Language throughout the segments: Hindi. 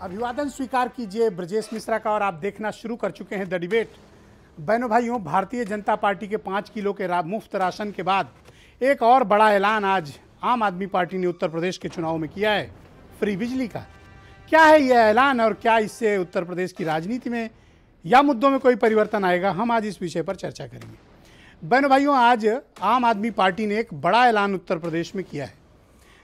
अभिवादन स्वीकार कीजिए ब्रजेश मिश्रा का। और आप देखना शुरू कर चुके हैं द डिबेट। बहनों भाइयों, भारतीय जनता पार्टी के 5 किलो के मुफ्त राशन के बाद एक और बड़ा ऐलान आज आम आदमी पार्टी ने उत्तर प्रदेश के चुनाव में किया है, फ्री बिजली का। क्या है यह ऐलान और क्या इससे उत्तर प्रदेश की राजनीति में या मुद्दों में कोई परिवर्तन आएगा, हम आज इस विषय पर चर्चा करेंगे। बहनों भाइयों, आज आम आदमी पार्टी ने एक बड़ा ऐलान उत्तर प्रदेश में किया है।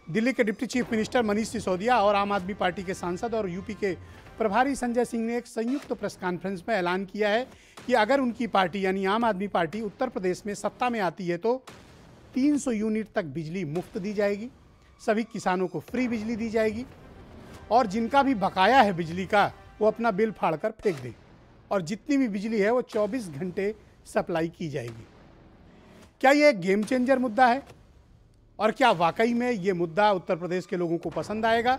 दिल्ली के deputy chief minister Manish Sisodia और आम आदमी पार्टी के सांसद और यूपी के प्रभारी संजय सिंह ने एक संयुक्त प्रेस कॉन्फ्रेंस में ऐलान किया है कि अगर उनकी पार्टी यानी आम आदमी पार्टी उत्तर प्रदेश में सत्ता में आती है तो 300 यूनिट तक बिजली मुफ्त दी जाएगी, सभी किसानों को फ्री बिजली दी जाएगी और जिनका भी बकाया है बिजली का वो अपना बिल फाड़ कर फेंक दे और जितनी भी बिजली है वो 24 घंटे सप्लाई की जाएगी। क्या ये एक गेम चेंजर मुद्दा है और क्या वाकई में ये मुद्दा उत्तर प्रदेश के लोगों को पसंद आएगा?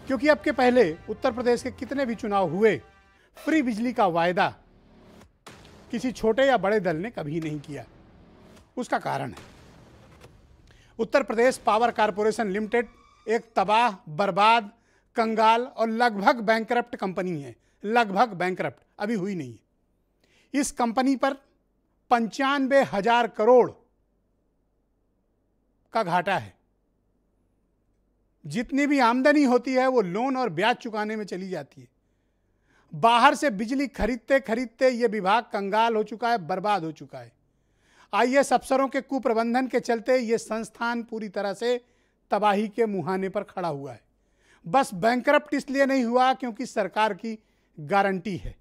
क्योंकि अब के पहले उत्तर प्रदेश के कितने भी चुनाव हुए, फ्री बिजली का वायदा किसी छोटे या बड़े दल ने कभी नहीं किया। उसका कारण है Uttar Pradesh power corporation limited एक तबाह, बर्बाद, कंगाल और लगभग बैंकरप्ट कंपनी है। लगभग बैंकरप्ट, अभी हुई नहीं है। इस कंपनी पर 95,000 करोड़ का घाटा है। जितनी भी आमदनी होती है वो लोन और ब्याज चुकाने में चली जाती है। बाहर से बिजली खरीदते खरीदते ये विभाग कंगाल हो चुका है, बर्बाद हो चुका है। आईएएस अफसरों के कुप्रबंधन के चलते ये संस्थान पूरी तरह से तबाही के मुहाने पर खड़ा हुआ है। बस बैंकरप्ट इसलिए नहीं हुआ क्योंकि सरकार की गारंटी है,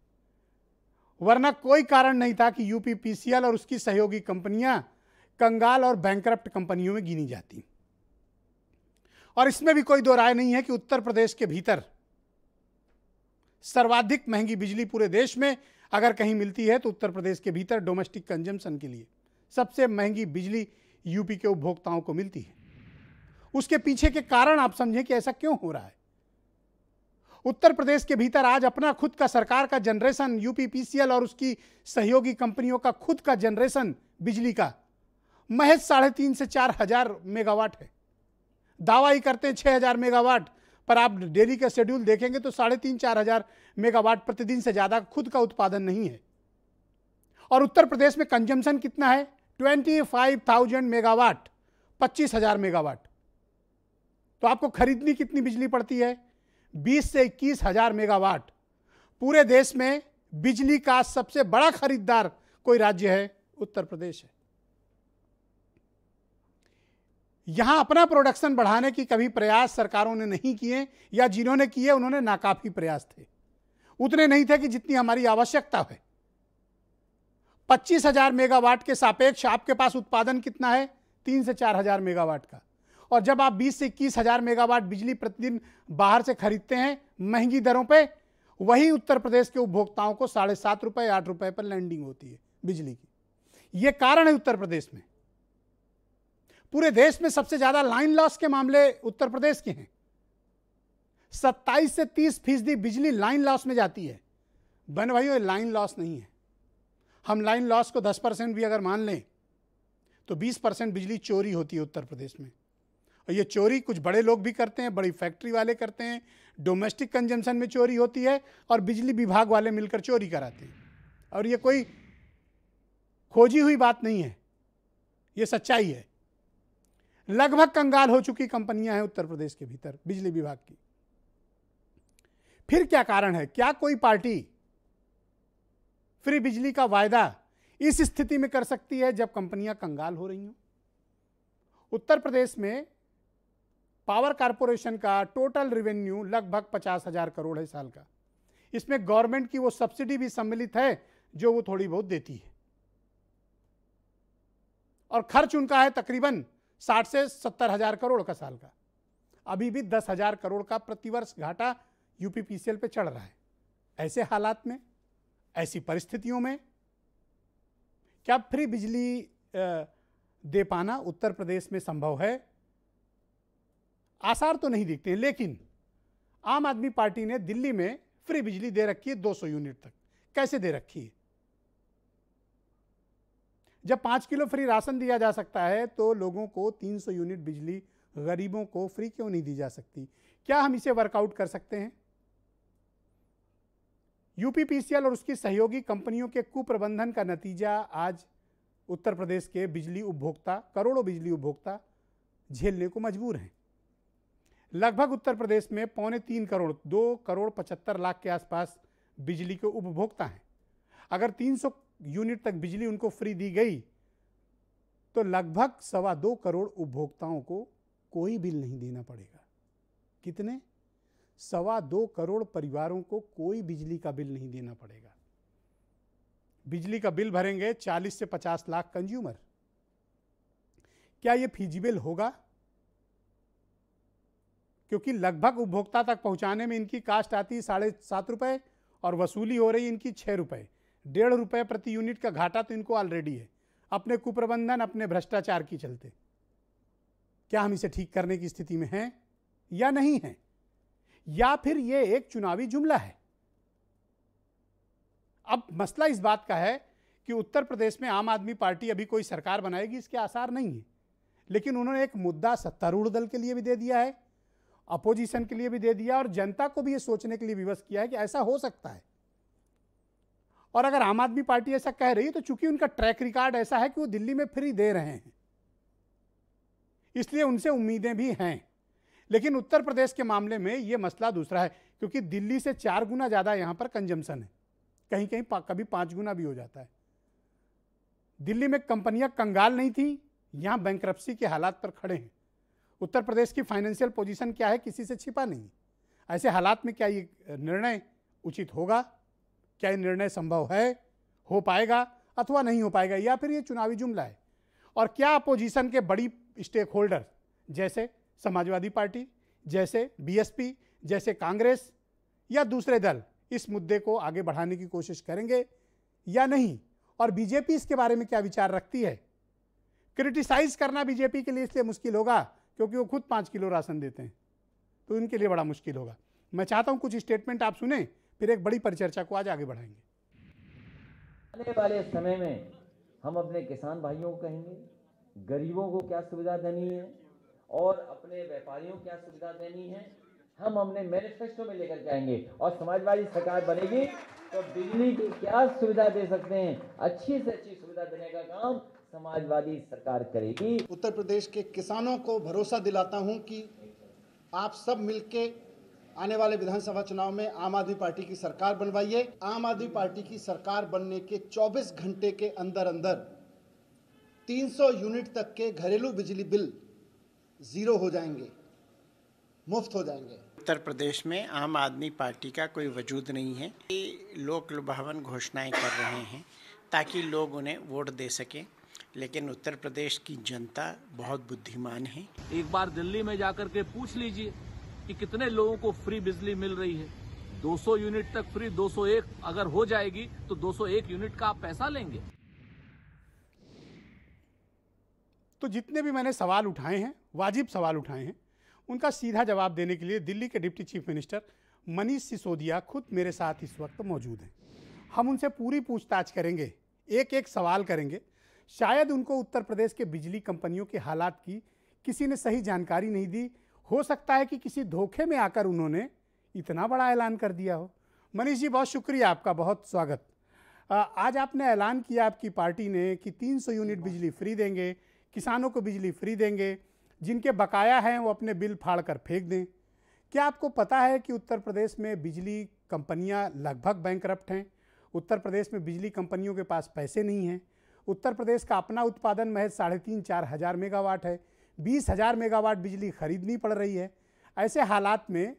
वरना कोई कारण नहीं था कि यूपीपीसीएल और उसकी सहयोगी कंपनियां कंगाल और बैंकरप्ट कंपनियों में गिनी जाती। और इसमें भी कोई दो राय नहीं है कि उत्तर प्रदेश के भीतर सर्वाधिक महंगी बिजली पूरे देश में अगर कहीं मिलती है तो उत्तर प्रदेश के भीतर डोमेस्टिक कंजम्पशन के लिए सबसे महंगी बिजली यूपी के उपभोक्ताओं को मिलती है। उसके पीछे के कारण आप समझें कि ऐसा क्यों हो रहा है। उत्तर प्रदेश के भीतर आज अपना खुद का सरकार का जनरेशन, यूपीपीसीएल और उसकी सहयोगी कंपनियों का खुद का जनरेशन बिजली का महज 3,500 से 4,000 मेगावाट है। दावा ही करते हैं 6,000 मेगावाट, पर आप डेली का शेड्यूल देखेंगे तो 3,500-4,000 मेगावाट प्रतिदिन से ज़्यादा खुद का उत्पादन नहीं है। और उत्तर प्रदेश में कंजम्पशन कितना है? 25,000 मेगावाट, 25,000 मेगावाट। तो आपको खरीदनी कितनी बिजली पड़ती है? 20 से 21,000 मेगावाट। पूरे देश में बिजली का सबसे बड़ा खरीदार कोई राज्य है, उत्तर प्रदेश है। यहां अपना प्रोडक्शन बढ़ाने की कभी प्रयास सरकारों ने नहीं किए, या जिन्होंने किए उन्होंने नाकाफी प्रयास थे। उतने नहीं थे कि जितनी हमारी आवश्यकता है। 25,000 मेगावाट के सापेक्ष आपके पास उत्पादन कितना है? 3 से 4,000 मेगावाट का। और जब आप 20 से 21,000 मेगावाट बिजली प्रतिदिन बाहर से खरीदते हैं महंगी दरों पे, वही उत्तर प्रदेश के उपभोक्ताओं को 7.5 रुपए 8 रुपए पर लैंडिंग होती है बिजली की। ये कारण है उत्तर प्रदेश में। पूरे देश में सबसे ज्यादा लाइन लॉस के मामले उत्तर प्रदेश के हैं। 27 से 30% बिजली लाइन लॉस में जाती है। बहन भाइयों, लाइन लॉस नहीं है। हम लाइन लॉस को 10% भी अगर मान लें तो 20% बिजली चोरी होती है उत्तर प्रदेश में। और ये चोरी कुछ बड़े लोग भी करते हैं, बड़ी फैक्ट्री वाले करते हैं, डोमेस्टिक कंजम्पशन में चोरी होती है और बिजली विभाग वाले मिलकर चोरी कराते हैं। और ये कोई खोजी हुई बात नहीं है, ये सच्चाई है। लगभग कंगाल हो चुकी कंपनियां हैं उत्तर प्रदेश के भीतर बिजली विभाग की। फिर क्या कारण है? क्या कोई पार्टी फ्री बिजली का वायदा इस स्थिति में कर सकती है जब कंपनियां कंगाल हो रही हों? उत्तर प्रदेश में पावर कॉरपोरेशन का टोटल रेवेन्यू लगभग 50,000 करोड़ है साल का। इसमें गवर्नमेंट की वो सब्सिडी भी सम्मिलित है जो वो थोड़ी बहुत देती है। और खर्च उनका है तकरीबन 60 से 70,000 करोड़ का साल का। अभी भी 10,000 करोड़ का प्रतिवर्ष घाटा यूपीपीसीएल पे चढ़ रहा है। ऐसे हालात में, ऐसी परिस्थितियों में क्या फ्री बिजली दे पाना उत्तर प्रदेश में संभव है? आसार तो नहीं दिखते हैं, लेकिन आम आदमी पार्टी ने दिल्ली में फ्री बिजली दे रखी है 200 यूनिट तक। कैसे दे रखी है? जब 5 किलो फ्री राशन दिया जा सकता है तो लोगों को 300 यूनिट बिजली गरीबों को फ्री क्यों नहीं दी जा सकती? क्या हम इसे वर्कआउट कर सकते हैं? यूपीपीसीएल और उसकी सहयोगी कंपनियों के कुप्रबंधन का नतीजा आज उत्तर प्रदेश के बिजली उपभोक्ता, करोड़ों बिजली उपभोक्ता झेलने को मजबूर हैं। लगभग उत्तर प्रदेश में 2.25 करोड़, 2,75,00,000 के आसपास बिजली के उपभोक्ता हैं। अगर 300 यूनिट तक बिजली उनको फ्री दी गई तो लगभग 2.25 करोड़ उपभोक्ताओं को कोई बिल नहीं देना पड़ेगा। कितने? 2.25 करोड़ परिवारों को कोई बिजली का बिल नहीं देना पड़ेगा। बिजली का बिल भरेंगे 40 से 50 लाख कंज्यूमर। क्या यह फीजिबल होगा? क्योंकि लगभग उपभोक्ता तक पहुंचाने में इनकी कास्ट आती है 7.5 रुपए और वसूली हो रही इनकी 6 रुपए। 1.5 रुपए प्रति यूनिट का घाटा तो इनको ऑलरेडी है, अपने कुप्रबंधन, अपने भ्रष्टाचार की चलते। क्या हम इसे ठीक करने की स्थिति में हैं या नहीं हैं? या फिर यह एक चुनावी जुमला है? अब मसला इस बात का है कि उत्तर प्रदेश में आम आदमी पार्टी अभी कोई सरकार बनाएगी इसके आसार नहीं है, लेकिन उन्होंने एक मुद्दा सत्तारूढ़ दल के लिए भी दे दिया है, अपोजिशन के लिए भी दे दिया और जनता को भी यह सोचने के लिए विवश किया है कि ऐसा हो सकता है। और अगर आम आदमी पार्टी ऐसा कह रही है तो चूंकि उनका ट्रैक रिकॉर्ड ऐसा है कि वो दिल्ली में फ्री दे रहे हैं, इसलिए उनसे उम्मीदें भी हैं। लेकिन उत्तर प्रदेश के मामले में यह मसला दूसरा है, क्योंकि दिल्ली से 4 गुना ज्यादा यहां पर कंजम्पशन है, कहीं कहीं कभी 5 गुना भी हो जाता है। दिल्ली में कंपनियां कंगाल नहीं थी, यहां बैंकरप्सी के हालात पर खड़े हैं। उत्तर प्रदेश की फाइनेंशियल पोजीशन क्या है, किसी से छिपा नहीं। ऐसे हालात में क्या ये निर्णय उचित होगा? क्या ये निर्णय संभव है, हो पाएगा अथवा नहीं हो पाएगा, या फिर ये चुनावी जुमला है? और क्या अपोजिशन के बड़ी स्टेक होल्डर जैसे समाजवादी पार्टी, जैसे बीएसपी, जैसे कांग्रेस या दूसरे दल इस मुद्दे को आगे बढ़ाने की कोशिश करेंगे या नहीं? और बीजेपी इसके बारे में क्या विचार रखती है? क्रिटिसाइज करना बीजेपी के लिए इसलिए मुश्किल होगा क्योंकि वो खुद 5 किलो राशन देते हैं, तो इनके लिए बड़ा मुश्किल होगा। मैं चाहता हूं कुछ स्टेटमेंट आप सुने, फिर एक बड़ी परिचर्चा को आज आगे बढ़ाएंगे। आने वाले समय में हम अपने किसान भाइयों को कहेंगे, गरीबों को क्या सुविधा देनी है और अपने व्यापारियों को क्या सुविधा देनी है, हम अपने मैनिफेस्टो में लेकर जाएंगे। और समाजवादी सरकार बनेगी तो बिजली की क्या सुविधा दे सकते हैं, अच्छी से अच्छी सुविधा देने का काम समाजवादी सरकार करेगी। उत्तर प्रदेश के किसानों को भरोसा दिलाता हूं कि आप सब मिलके आने वाले विधानसभा चुनाव में आम आदमी पार्टी की सरकार बनवाइए। आम आदमी पार्टी की सरकार बनने के 24 घंटे के अंदर अंदर 300 यूनिट तक के घरेलू बिजली बिल जीरो हो जाएंगे, मुफ्त हो जाएंगे। उत्तर प्रदेश में आम आदमी पार्टी का कोई वजूद नहीं है। ये लोक लुभावन घोषणाएं कर रहे हैं ताकि लोग उन्हें वोट दे सकें, लेकिन उत्तर प्रदेश की जनता बहुत बुद्धिमान है। एक बार दिल्ली में जाकर के पूछ लीजिए कि कितने लोगों को फ्री बिजली मिल रही है। 200 यूनिट तक फ्री, 201 अगर हो जाएगी तो 201 यूनिट का आप पैसा लेंगे। तो जितने भी मैंने सवाल उठाए हैं, वाजिब सवाल उठाए हैं, उनका सीधा जवाब देने के लिए दिल्ली के deputy chief minister Manish Sisodia खुद मेरे साथ इस वक्त मौजूद हैं। हम उनसे पूरी पूछताछ करेंगे, एक एक सवाल करेंगे। शायद उनको उत्तर प्रदेश के बिजली कंपनियों के हालात की किसी ने सही जानकारी नहीं दी। हो सकता है कि किसी धोखे में आकर उन्होंने इतना बड़ा ऐलान कर दिया हो। मनीष जी, बहुत शुक्रिया, आपका बहुत स्वागत। आज आपने ऐलान किया आपकी पार्टी ने कि 300 यूनिट बिजली फ्री देंगे, किसानों को बिजली फ्री देंगे, जिनके बकाया हैं वो अपने बिल फाड़ कर फेंक दें। क्या आपको पता है कि उत्तर प्रदेश में बिजली कंपनियां लगभग बैंकरप्ट हैं? उत्तर प्रदेश में बिजली कंपनियों के पास पैसे नहीं हैं। उत्तर प्रदेश का अपना उत्पादन महज 3,500-4 हज़ार मेगावाट है। 20,000 मेगावाट बिजली खरीदनी पड़ रही है। ऐसे हालात में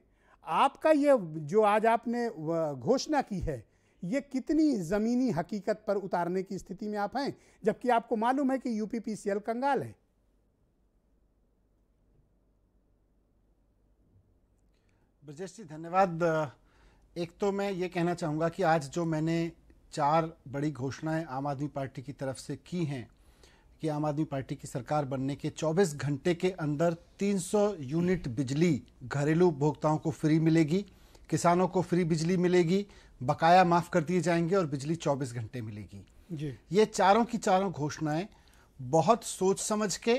आपका ये जो आज आपने घोषणा की है, ये कितनी ज़मीनी हकीकत पर उतारने की स्थिति में आप हैं, जबकि आपको मालूम है कि यूपीपीसीएल कंगाल है? ब्रजेश जी, धन्यवाद। एक तो मैं ये कहना चाहूँगा कि आज जो मैंने 4 बड़ी घोषणाएं आम आदमी पार्टी की तरफ से की हैं कि आम आदमी पार्टी की सरकार बनने के 24 घंटे के अंदर 300 यूनिट बिजली घरेलू उपभोक्ताओं को फ्री मिलेगी, किसानों को फ्री बिजली मिलेगी, बकाया माफ कर दिए जाएंगे और बिजली 24 घंटे मिलेगी जी। ये चारों की चारों घोषणाएं बहुत सोच समझ के,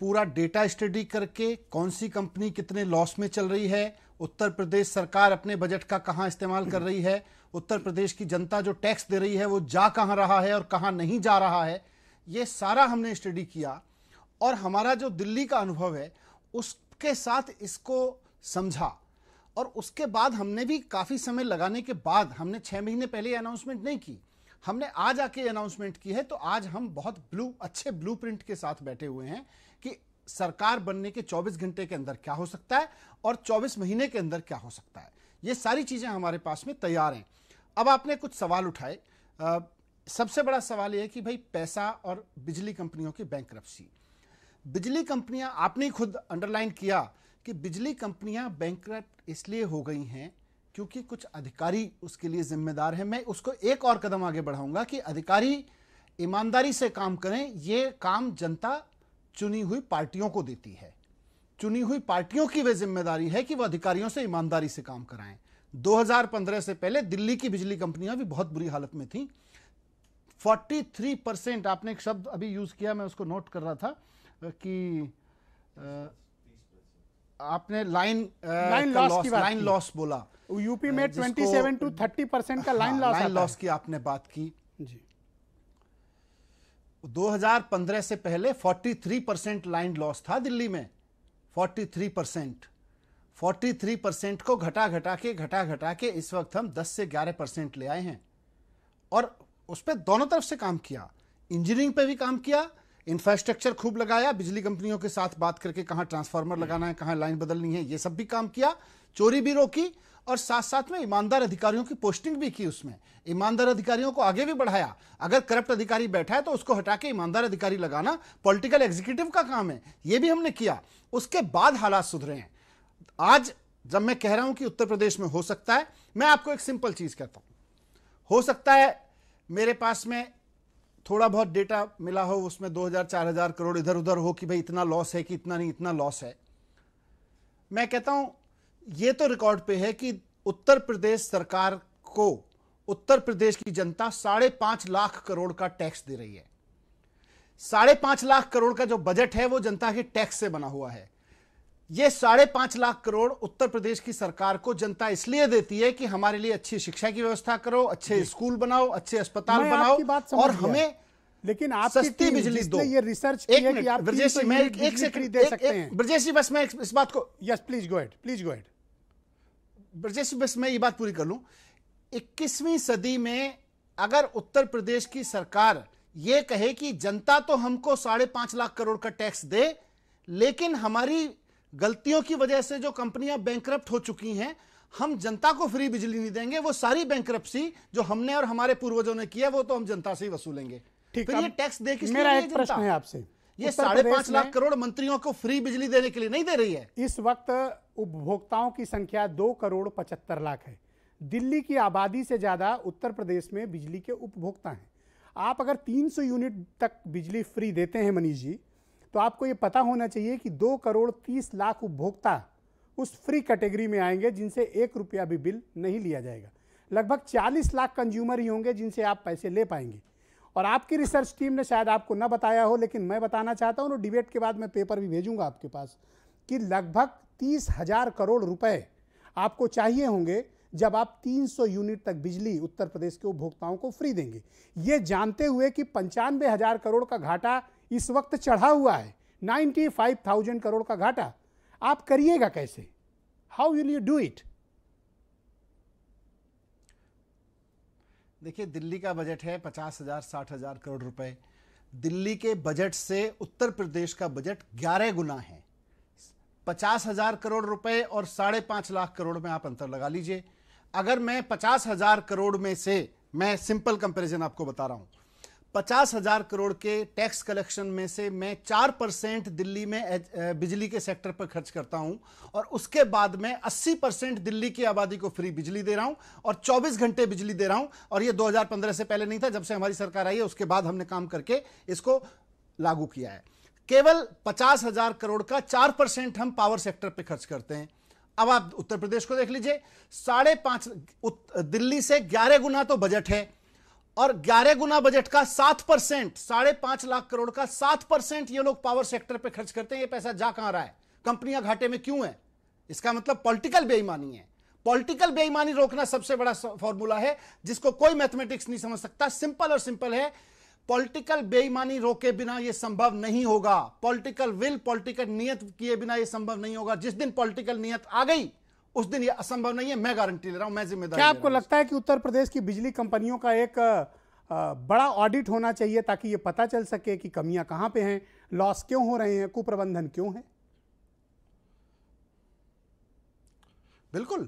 पूरा डेटा स्टडी करके, कौन सी कंपनी कितने लॉस में चल रही है, उत्तर प्रदेश सरकार अपने बजट का कहां इस्तेमाल कर रही है उत्तर प्रदेश की जनता जो टैक्स दे रही है वो जा कहां रहा है और कहां नहीं जा रहा है, ये सारा हमने स्टडी किया और हमारा जो दिल्ली का अनुभव है उसके साथ इसको समझा। और उसके बाद हमने भी काफ़ी समय लगाने के बाद हमने 6 महीने पहले अनाउंसमेंट नहीं की, हमने आज आके अनाउंसमेंट की है। तो आज हम बहुत अच्छे ब्लूप्रिंट के साथ बैठे हुए हैं कि सरकार बनने के 24 घंटे के अंदर क्या हो सकता है और 24 महीने के अंदर क्या हो सकता है। ये सारी चीज़ें हमारे पास में तैयार हैं। अब आपने कुछ सवाल उठाए। सबसे बड़ा सवाल यह है कि भाई पैसा और बिजली कंपनियों की बैंकरप्सी। बिजली कंपनियां, आपने खुद अंडरलाइन किया कि बिजली कंपनियां बैंकरप्ट इसलिए हो गई हैं क्योंकि कुछ अधिकारी उसके लिए जिम्मेदार हैं। मैं उसको एक और कदम आगे बढ़ाऊंगा कि अधिकारी ईमानदारी से काम करें। ये काम जनता चुनी हुई पार्टियों को देती है। चुनी हुई पार्टियों की वह जिम्मेदारी है कि वह अधिकारियों से ईमानदारी से काम कराएं। 2015 से पहले दिल्ली की बिजली कंपनियां भी बहुत बुरी हालत में थीं। 43%, आपने एक शब्द अभी यूज किया, मैं उसको नोट कर रहा था कि आपने लाइन लॉस बोला। यूपी में 27 to 30% का लाइन लॉस की आपने बात की जी। 2015 से पहले 43% लाइन लॉस था दिल्ली में। 43% को घटा के इस वक्त हम 10 से 11% ले आए हैं। और उस पर दोनों तरफ से काम किया, इंजीनियरिंग पे भी काम किया, इंफ्रास्ट्रक्चर खूब लगाया, बिजली कंपनियों के साथ बात करके कहां ट्रांसफार्मर लगाना है, कहां लाइन बदलनी है, ये सब भी काम किया, चोरी भी रोकी और साथ साथ में ईमानदार अधिकारियों की पोस्टिंग भी की। उसमें ईमानदार अधिकारियों को आगे भी बढ़ाया। अगर करप्ट अधिकारी बैठा है तो उसको हटा के ईमानदार अधिकारी लगाना पॉलिटिकल एग्जीक्यूटिव का काम है, ये भी हमने किया। उसके बाद हालात सुधरे हैं। आज जब मैं कह रहा हूं कि उत्तर प्रदेश में हो सकता है, मैं आपको एक सिंपल चीज कहता हूं। हो सकता है मेरे पास में थोड़ा बहुत डेटा मिला हो, उसमें 2000-4000 करोड़ इधर उधर हो कि भाई इतना लॉस है कि इतना नहीं, इतना लॉस है। मैं कहता हूं ये तो रिकॉर्ड पे है कि उत्तर प्रदेश सरकार को उत्तर प्रदेश की जनता 5.5 लाख करोड़ का टैक्स दे रही है। 5.5 लाख करोड़ का जो बजट है वो जनता के टैक्स से बना हुआ है। ये 5.5 लाख करोड़ उत्तर प्रदेश की सरकार को जनता इसलिए देती है कि हमारे लिए अच्छी शिक्षा की व्यवस्था करो, अच्छे स्कूल बनाओ, अच्छे अस्पताल बनाओ और हमें लेकिन आप सस्ती बिजली दो। ये रिसर्च की है कि आप ब्रजेश जी, मैं एक सेकंड दे सकते हैं। ब्रजेश जी, बस मैं इस बात को, yes please go ahead. Brajesh ji, बस मैं ये बात पूरी कर लूं। 21वीं सदी में अगर उत्तर प्रदेश की सरकार ये कहे कि जनता तो हमको 5.5 लाख करोड़ का टैक्स दे, लेकिन हमारी गलतियों की वजह से जो कंपनियां बैंकरप्ट हो चुकी हैं, हम जनता को फ्री बिजली नहीं देंगे, वो सारी बैंकरप्सी जो हमने और हमारे पूर्वजों ने किया वो तो हम जनता से ही वसूलेंगे। फिर ये टैक्स दे किस लिए? मेरा एक प्रश्न है आपसे, ये 5.5 लाख करोड़ मंत्रियों को फ्री बिजली देने के लिए नहीं दे रही है। इस वक्त उपभोक्ताओं की संख्या 2,75,00,000 है। दिल्ली की आबादी से ज्यादा उत्तर प्रदेश में बिजली के उपभोक्ता हैं। आप अगर 300 यूनिट तक बिजली फ्री देते हैं मनीष जी, तो आपको ये पता होना चाहिए कि 2,30,00,000 उपभोक्ता उस फ्री कैटेगरी में आएंगे जिनसे 1 रुपया भी बिल नहीं लिया जाएगा। लगभग 40 लाख कंज्यूमर ही होंगे जिनसे आप पैसे ले पाएंगे। और आपकी रिसर्च टीम ने शायद आपको न बताया हो, लेकिन मैं बताना चाहता हूँ, और डिबेट के बाद मैं पेपर भी भेजूंगा आपके पास, कि लगभग 30,000 करोड़ रुपए आपको चाहिए होंगे जब आप 300 यूनिट तक बिजली उत्तर प्रदेश के उपभोक्ताओं को फ्री देंगे। ये जानते हुए कि 95,000 करोड़ का घाटा इस वक्त चढ़ा हुआ है, 95,000 करोड़ का घाटा, आप करिएगा कैसे? How will you do it? देखिए, दिल्ली का बजट है 50,000-60,000 करोड़ रुपए। दिल्ली के बजट से उत्तर प्रदेश का बजट 11 गुना है। 50,000 करोड़ रुपए और 5.5 लाख करोड़ में आप अंतर लगा लीजिए। अगर मैं 50,000 करोड़ में से, मैं सिंपल कंपैरिजन आपको बता रहा हूं, 50,000 करोड़ के टैक्स कलेक्शन में से मैं 4% दिल्ली में बिजली के सेक्टर पर खर्च करता हूं और उसके बाद मैं 80% दिल्ली की आबादी को फ्री बिजली दे रहा हूं और 24 घंटे बिजली दे रहा हूं। और ये 2015 से पहले नहीं था, जब से हमारी सरकार आई है उसके बाद हमने काम करके इसको लागू किया है। केवल 50,000 करोड़ का 4% हम पावर सेक्टर पे खर्च करते हैं। अब आप उत्तर प्रदेश को देख लीजिए, 5.5, दिल्ली से 11 गुना तो बजट है और 11 गुना बजट का 7%, 5.5 लाख करोड़ का 7% ये लोग पावर सेक्टर पे खर्च करते हैं। ये पैसा जा कहां रहा है? कंपनियां घाटे में क्यों है? इसका मतलब पॉलिटिकल बेईमानी है। पॉलिटिकल बेईमानी रोकना सबसे बड़ा फॉर्मूला है जिसको कोई मैथमेटिक्स नहीं समझ सकता। सिंपल और सिंपल है, पॉलिटिकल बेईमानी रोके बिना यह संभव नहीं होगा। पॉलिटिकल विल, पॉलिटिकल नियत किए बिना यह संभव नहीं होगा। जिस दिन पॉलिटिकल नियत आ गई उस दिन यह असंभव नहीं है। मैं गारंटी ले रहा हूं, मैं जिम्मेदारी। क्या आपको लगता है कि उत्तर प्रदेश की बिजली कंपनियों का एक बड़ा ऑडिट होना चाहिए ताकि ये पता चल सके कि कमियां कहां पे हैं, लॉस क्यों हो रहे हैं, कुप्रबंधन क्यों है? बिल्कुल,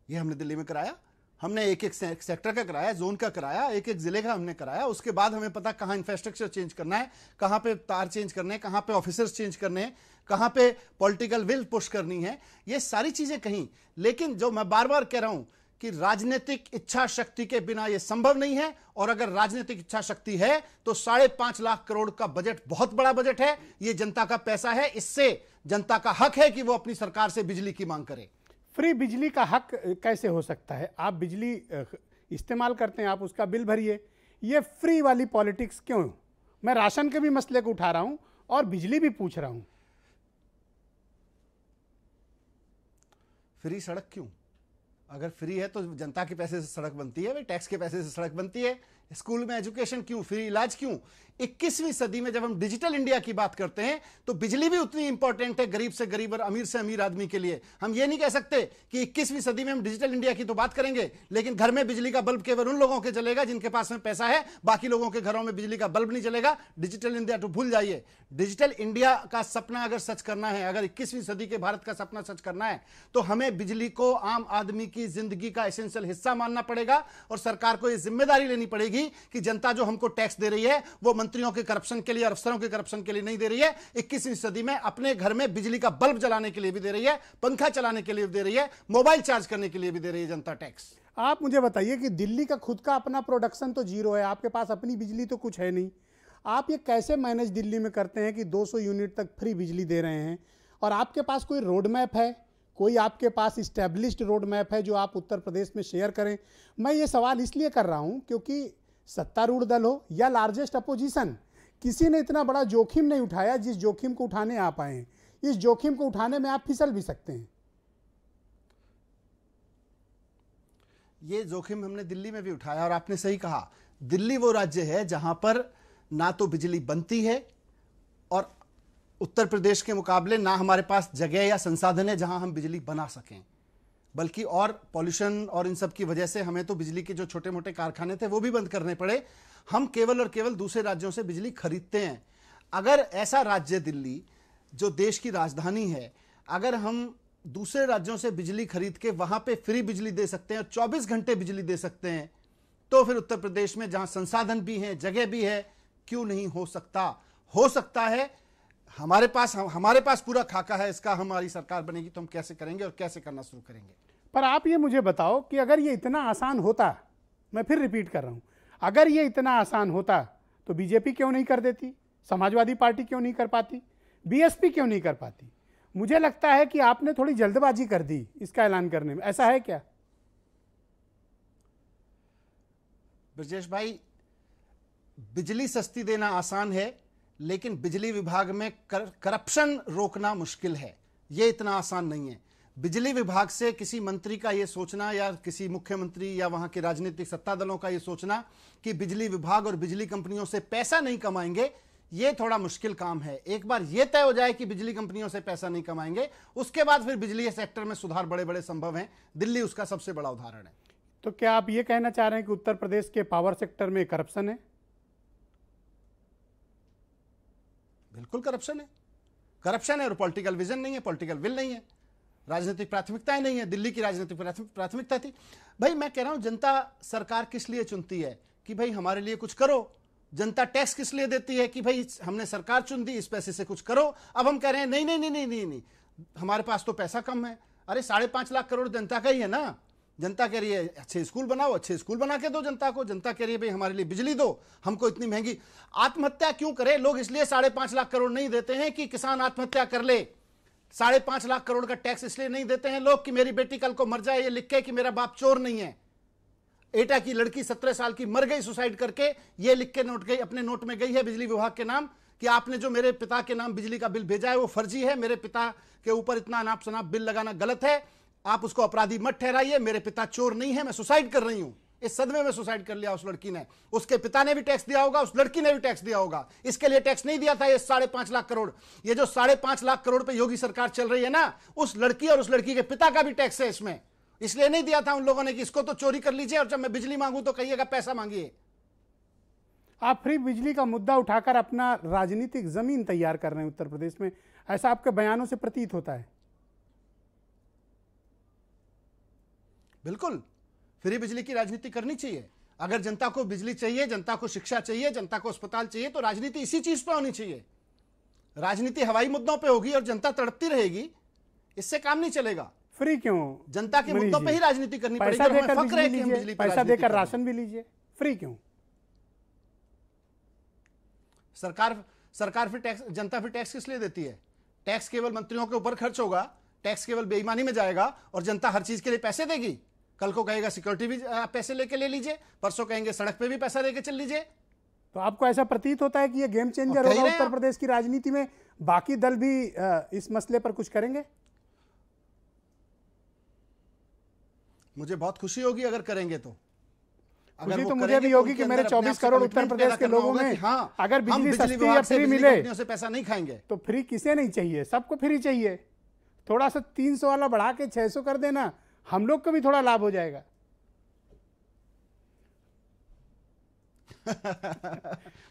ये हमने दिल्ली में कराया। हमने एक एक सेक्टर का कराया, जोन का कराया, एक एक जिले का हमने कराया। उसके बाद हमें पता कहां इंफ्रास्ट्रक्चर चेंज करना है, कहां पे तार चेंज करने हैं, कहां पे ऑफिसर्स चेंज करने हैं, कहां पे पॉलिटिकल विल पुश करनी है, ये सारी चीजें कहीं। लेकिन जो मैं बार बार कह रहा हूं कि राजनीतिक इच्छा शक्ति के बिना यह संभव नहीं है। और अगर राजनीतिक इच्छा शक्ति है तो 5.5 लाख करोड़ का बजट बहुत बड़ा बजट है। यह जनता का पैसा है, इससे जनता का हक है कि वो अपनी सरकार से बिजली की मांग करे। फ्री बिजली का हक कैसे हो सकता है? आप बिजली इस्तेमाल करते हैं, आप उसका बिल भरिए। ये फ्री वाली पॉलिटिक्स क्यों? मैं राशन के भी मसले को उठा रहा हूं और बिजली भी पूछ रहा हूं। फ्री सड़क क्यों? अगर फ्री है तो जनता के पैसे से सड़क बनती है, टैक्स के पैसे से सड़क बनती है। स्कूल में एजुकेशन क्यों? फ्री इलाज क्यों? 21वीं सदी में जब हम डिजिटल इंडिया की बात करते हैं तो बिजली भी उतनी इंपॉर्टेंट है गरीब से गरीब और अमीर से अमीर आदमी के लिए। हम ये नहीं कह सकते कि 21वीं सदी में हम डिजिटल इंडिया की तो बात करेंगे लेकिन घर में बिजली का बल्ब केवल उन लोगों के जलेगा जिनके पास में पैसा है, बाकी लोगों के घरों में बिजली का बल्ब नहीं चलेगा। डिजिटल इंडिया तो भूल जाइए। डिजिटल इंडिया का सपना अगर सच करना है, अगर 21वीं सदी के भारत का सपना सच करना है तो हमें बिजली को आम आदमी की जिंदगी का एसेंशियल हिस्सा मानना पड़ेगा। और सरकार को यह जिम्मेदारी लेनी पड़ेगी कि जनता जो हमको टैक्स दे रही है वो मंत्रियों के करप्शन के लिए और अफसरों के करप्शन के लिए नहीं दे रही है। 21वीं सदी में अपने घर में बिजली का बल्ब जलाने के लिए भी दे रही है, पंखा चलाने के लिए भी दे रही है, मोबाइल चार्ज करने के लिए भी दे रही है जनता टैक्स। आप मुझे बताइए कि दिल्ली का खुद का अपना प्रोडक्शन तो जीरो है, आपके पास अपनी बिजली तो कुछ है नहीं। आप ये कैसे मैनेज दिल्ली में करते हैं कि 200 यूनिट तक फ्री बिजली दे रहे हैं? और आपके पास कोई रोड मैप है, कोई आपके पास इस्टेब्लिश्ड रोड मैप है जो आप उत्तर प्रदेश में शेयर करें? मैं ये सवाल इसलिए कर रहा हूं क्योंकि सत्तारूढ़ दल हो या लार्जेस्ट अपोजिशन, किसी ने इतना बड़ा जोखिम नहीं उठाया जिस जोखिम को उठाने आप आए हैं। इस जोखिम को उठाने में आप फिसल भी सकते हैं। ये जोखिम हमने दिल्ली में भी उठाया और आपने सही कहा, दिल्ली वो राज्य है जहां पर ना तो बिजली बनती है और उत्तर प्रदेश के मुकाबले ना हमारे पास जगह या संसाधन है जहां हम बिजली बना सकें, बल्कि और पॉल्यूशन और इन सब की वजह से हमें तो बिजली के जो छोटे मोटे कारखाने थे वो भी बंद करने पड़े। हम केवल और केवल दूसरे राज्यों से बिजली खरीदते हैं। अगर ऐसा राज्य दिल्ली जो देश की राजधानी है, अगर हम दूसरे राज्यों से बिजली खरीद के वहां पे फ्री बिजली दे सकते हैं और 24 घंटे बिजली दे सकते हैं तो फिर उत्तर प्रदेश में जहां संसाधन भी हैं, जगह भी है, क्यों नहीं हो सकता? हो सकता है। हमारे पास पूरा खाका है इसका। हमारी सरकार बनेगी तो हम कैसे करेंगे और कैसे करना शुरू करेंगे। पर आप ये मुझे बताओ कि अगर ये इतना आसान होता, मैं फिर रिपीट कर रहा हूं, अगर ये इतना आसान होता तो बीजेपी क्यों नहीं कर देती? समाजवादी पार्टी क्यों नहीं कर पाती? बीएसपी क्यों नहीं कर पाती? मुझे लगता है कि आपने थोड़ी जल्दबाजी कर दी इसका ऐलान करने में। ऐसा है क्या? ब्रजेश भाई, बिजली सस्ती देना आसान है लेकिन बिजली विभाग में करप्शन रोकना मुश्किल है। यह इतना आसान नहीं है। बिजली विभाग से किसी मंत्री का यह सोचना या किसी मुख्यमंत्री या वहां के राजनीतिक सत्ता दलों का यह सोचना कि बिजली विभाग और बिजली कंपनियों से पैसा नहीं कमाएंगे, यह थोड़ा मुश्किल काम है। एक बार यह तय हो जाए कि बिजली कंपनियों से पैसा नहीं कमाएंगे, उसके बाद फिर बिजली सेक्टर में सुधार बड़े बड़े संभव हैं। दिल्ली उसका सबसे बड़ा उदाहरण है। तो क्या आप ये कहना चाह रहे हैं कि उत्तर प्रदेश के पावर सेक्टर में करप्शन है? बिल्कुल करप्शन है। करप्शन है और पॉलिटिकल विजन नहीं है, पॉलिटिकल विल नहीं है, राजनीतिक प्राथमिकताएं नहीं है। दिल्ली की राजनीतिक प्राथमिकता थी। भाई मैं कह रहा हूं, जनता सरकार किस लिए चुनती है कि भाई हमारे लिए कुछ करो। जनता टैक्स किस लिए देती है कि भाई हमने सरकार चुन दी, इस पैसे से कुछ करो। अब हम कह रहे हैं नहीं नहीं नहीं नहीं नहीं, नहीं। हमारे पास तो पैसा कम है। अरे 5.5 लाख करोड़ जनता का ही है ना। जनता कह रही है अच्छे स्कूल बनाओ, अच्छे स्कूल बना के दो जनता को। जनता कह रही है भाई हमारे लिए बिजली दो, हमको इतनी महंगी। आत्महत्या क्यों करे लोग? इसलिए 5.5 लाख करोड़ नहीं देते हैं कि किसान आत्महत्या कर ले। 5.5 लाख करोड़ का टैक्स इसलिए नहीं देते हैं लोग कि मेरी बेटी कल को मर जाए ये लिख के कि मेरा बाप चोर नहीं है। एटा की लड़की 17 साल की मर गई सुसाइड करके, ये लिख के अपने नोट में गई है बिजली विभाग के नाम कि आपने जो मेरे पिता के नाम बिजली का बिल भेजा है वो फर्जी है, मेरे पिता के ऊपर इतना अनाप शनाप बिल लगाना गलत है। आप उसको अपराधी मत ठहराइए। मेरे पिता चोर नहीं है, मैं सुसाइड कर रही हूं। इस सदमे में सुसाइड कर लिया उस लड़की ने। उसके पिता ने भी टैक्स दिया होगा, उस लड़की ने भी टैक्स दिया होगा। इसके लिए टैक्स नहीं दिया था ये 5.5 लाख करोड़। ये जो 5.5 लाख करोड़ पे योगी सरकार चल रही है ना, उस लड़की और उस लड़की के पिता का भी टैक्स है इसमें। इसलिए नहीं दिया था उन लोगों ने कि इसको तो चोरी कर लीजिए और जब मैं बिजली मांगू तो कहिएगा पैसा मांगिए। आप फ्री बिजली का मुद्दा उठाकर अपना राजनीतिक जमीन तैयार कर रहे हैं उत्तर प्रदेश में, ऐसा आपके बयानों से प्रतीत होता है। बिल्कुल, फ्री बिजली की राजनीति करनी चाहिए। अगर जनता को बिजली चाहिए, जनता को शिक्षा चाहिए, जनता को अस्पताल चाहिए, तो राजनीति इसी चीज पे होनी चाहिए। राजनीति हवाई मुद्दों पे होगी और जनता तड़पती रहेगी, इससे काम नहीं चलेगा। फ्री क्यों? जनता के मुद्दों पे ही राजनीति करनी पड़ेगी। पैसा देकर फक्र है कि हम बिजली पे पैसा राजनीति देकर कर रहे हैं। राशन भी लीजिए, फ्री क्यों? सरकार फिर टैक्स, जनता फिर टैक्स किस लिए देती है? टैक्स केवल मंत्रियों के ऊपर खर्च होगा, टैक्स केवल बेईमानी में जाएगा और जनता हर चीज के लिए पैसे देगी। कल को कहेगा सिक्योरिटी भी पैसे लेके ले लीजिए, परसों कहेंगे सड़क पे भी पैसा लेके चल लीजिए। तो आपको ऐसा प्रतीत होता है कि ये गेम चेंजर होगा उत्तर प्रदेश की राजनीति में? बाकी दल भी इस मसले पर कुछ करेंगे? मुझे बहुत खुशी होगी अगर करेंगे तो। खुशी तो मुझे भी होगी कि मेरे 24 करोड़ उत्तर प्रदेश के लोगों में अगर बिजली सस्ती या फ्री मिले से पैसा नहीं खाएंगे। तो फ्री किसे नहीं चाहिए? सबको फ्री चाहिए। थोड़ा सा 300 वाला बढ़ा के 600 कर देना, हम लोग को भी थोड़ा लाभ हो जाएगा।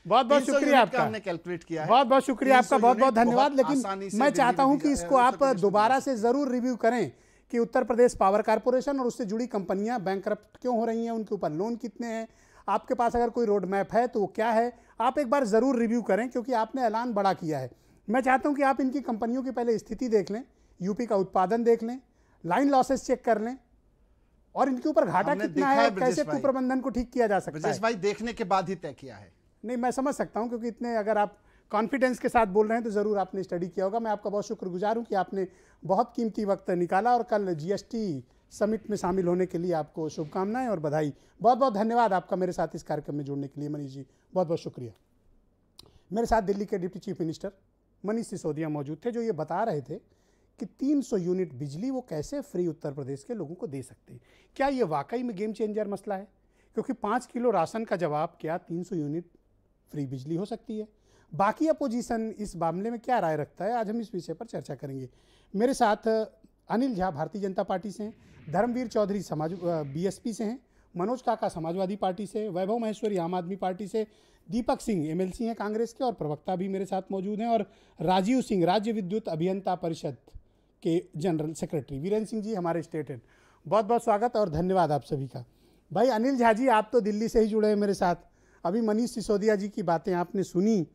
बहुत बहुत शुक्रिया आपका, हमने कैलकुलेट किया है। बहुत बहुत शुक्रिया आपका, बहुत बहुत धन्यवाद। लेकिन मैं चाहता हूं कि इसको आप दोबारा से जरूर रिव्यू करें कि उत्तर प्रदेश पावर कारपोरेशन और उससे जुड़ी कंपनियां बैंकरप्ट क्यों हो रही हैं, उनके ऊपर लोन कितने हैं, आपके पास अगर कोई रोड मैप है तो वो क्या है, आप एक बार ज़रूर रिव्यू करें, क्योंकि आपने ऐलान बड़ा किया है। मैं चाहता हूं कि आप इनकी कंपनियों की पहले स्थिति देख लें, यूपी का उत्पादन देख लें, लाइन लॉसेस चेक कर लें और इनके ऊपर घाटा कितना है, कैसे कुप्रबंधन को ठीक किया जा सकता है। ब्रजेश भाई देखने के बाद ही तय किया है। नहीं, मैं समझ सकता हूं, क्योंकि इतने अगर आप कॉन्फिडेंस के साथ बोल रहे हैं तो ज़रूर आपने स्टडी किया होगा। मैं आपका बहुत शुक्रगुजार हूं कि आपने बहुत कीमती वक्त निकाला और कल जीएसटी समिट में शामिल होने के लिए आपको शुभकामनाएं और बधाई। बहुत बहुत धन्यवाद आपका मेरे साथ इस कार्यक्रम में जुड़ने के लिए मनीष जी, बहुत बहुत शुक्रिया। मेरे साथ दिल्ली के deputy chief minister Manish Sisodia मौजूद थे, जो ये बता रहे थे कि 300 यूनिट बिजली वो कैसे फ्री उत्तर प्रदेश के लोगों को दे सकते हैं। क्या ये वाकई में गेम चेंजर मसला है? क्योंकि 5 किलो राशन का जवाब क्या 300 यूनिट फ्री बिजली हो सकती है? बाकी अपोजिशन इस मामले में क्या राय रखता है, आज हम इस विषय पर चर्चा करेंगे। मेरे साथ अनिल झा भारतीय जनता पार्टी से हैं, धर्मवीर चौधरी बीएसपी से हैं, मनोज काका समाजवादी पार्टी से, वैभव महेश्वरी आम आदमी पार्टी से, दीपक सिंह एमएलसी हैं कांग्रेस के और प्रवक्ता भी मेरे साथ मौजूद हैं, और राजीव सिंह राज्य विद्युत अभियंता परिषद के जनरल सेक्रेटरी। वीरेंद्र सिंह जी हमारे स्टेट हेड। बहुत बहुत स्वागत और धन्यवाद आप सभी का। भाई अनिल झा जी, आप तो दिल्ली से ही जुड़े हैं मेरे साथ। अभी मनीष सिसोदिया जी की बातें आपने सुनी,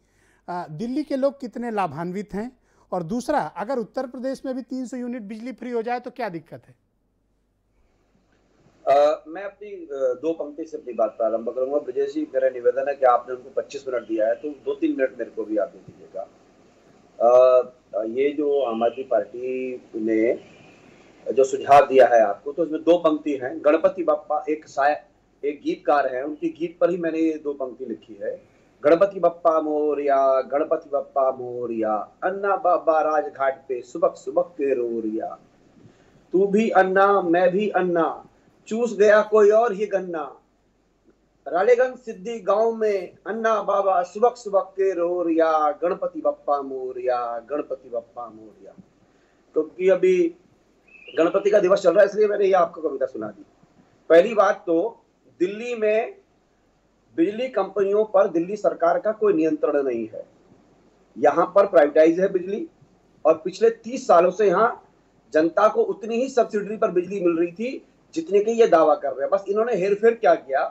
दिल्ली के लोग कितने लाभान्वित हैं, और दूसरा अगर उत्तर प्रदेश में भी 300 यूनिट बिजली फ्री हो जाए तो क्या दिक्कत है? मैं अपनी 2 पंक्ति से अपनी बात प्रारंभ करूंगा। ब्रजेश जी, मेरा निवेदन है कि आपने उनको 25 मिनट दिया है तो 2-3 मिनट मेरे को भी आप दे दीजिएगा। ये जो आम आदमी पार्टी ने जो सुझाव दिया है आपको, तो इसमें 2 पंक्ति हैं। गणपति बप्पा एक गीतकार हैं, उनकी गीत पर ही मैंने ये 2 पंक्ति लिखी है। गणपति बप्पा मोरिया, गणपति बप्पा मोरिया, अन्ना बाबा राजघाट पे सुबह सुबह के रोरिया। तू भी अन्ना मैं भी अन्ना, चूस गया कोई और ही गन्ना। रालेगंज सिद्धि गांव में अन्ना बाबा सुबह सुबह के रोरिया, गणपति बप्पा मोरिया, गणपति बप्पा मोरिया। क्योंकि अभी गणपति का दिवस चल रहा है इसलिए मैंने ये आपको कविता सुना दी। पहली बात तो दिल्ली में बिजली कंपनियों पर दिल्ली सरकार का कोई नियंत्रण नहीं है। यहाँ पर प्राइवेटाइज है बिजली, और पिछले 30 सालों से यहाँ जनता को उतनी ही सब्सिडी पर बिजली मिल रही थी जितने के ये दावा कर रहे हैं। बस इन्होंने हेरफेर क्या किया,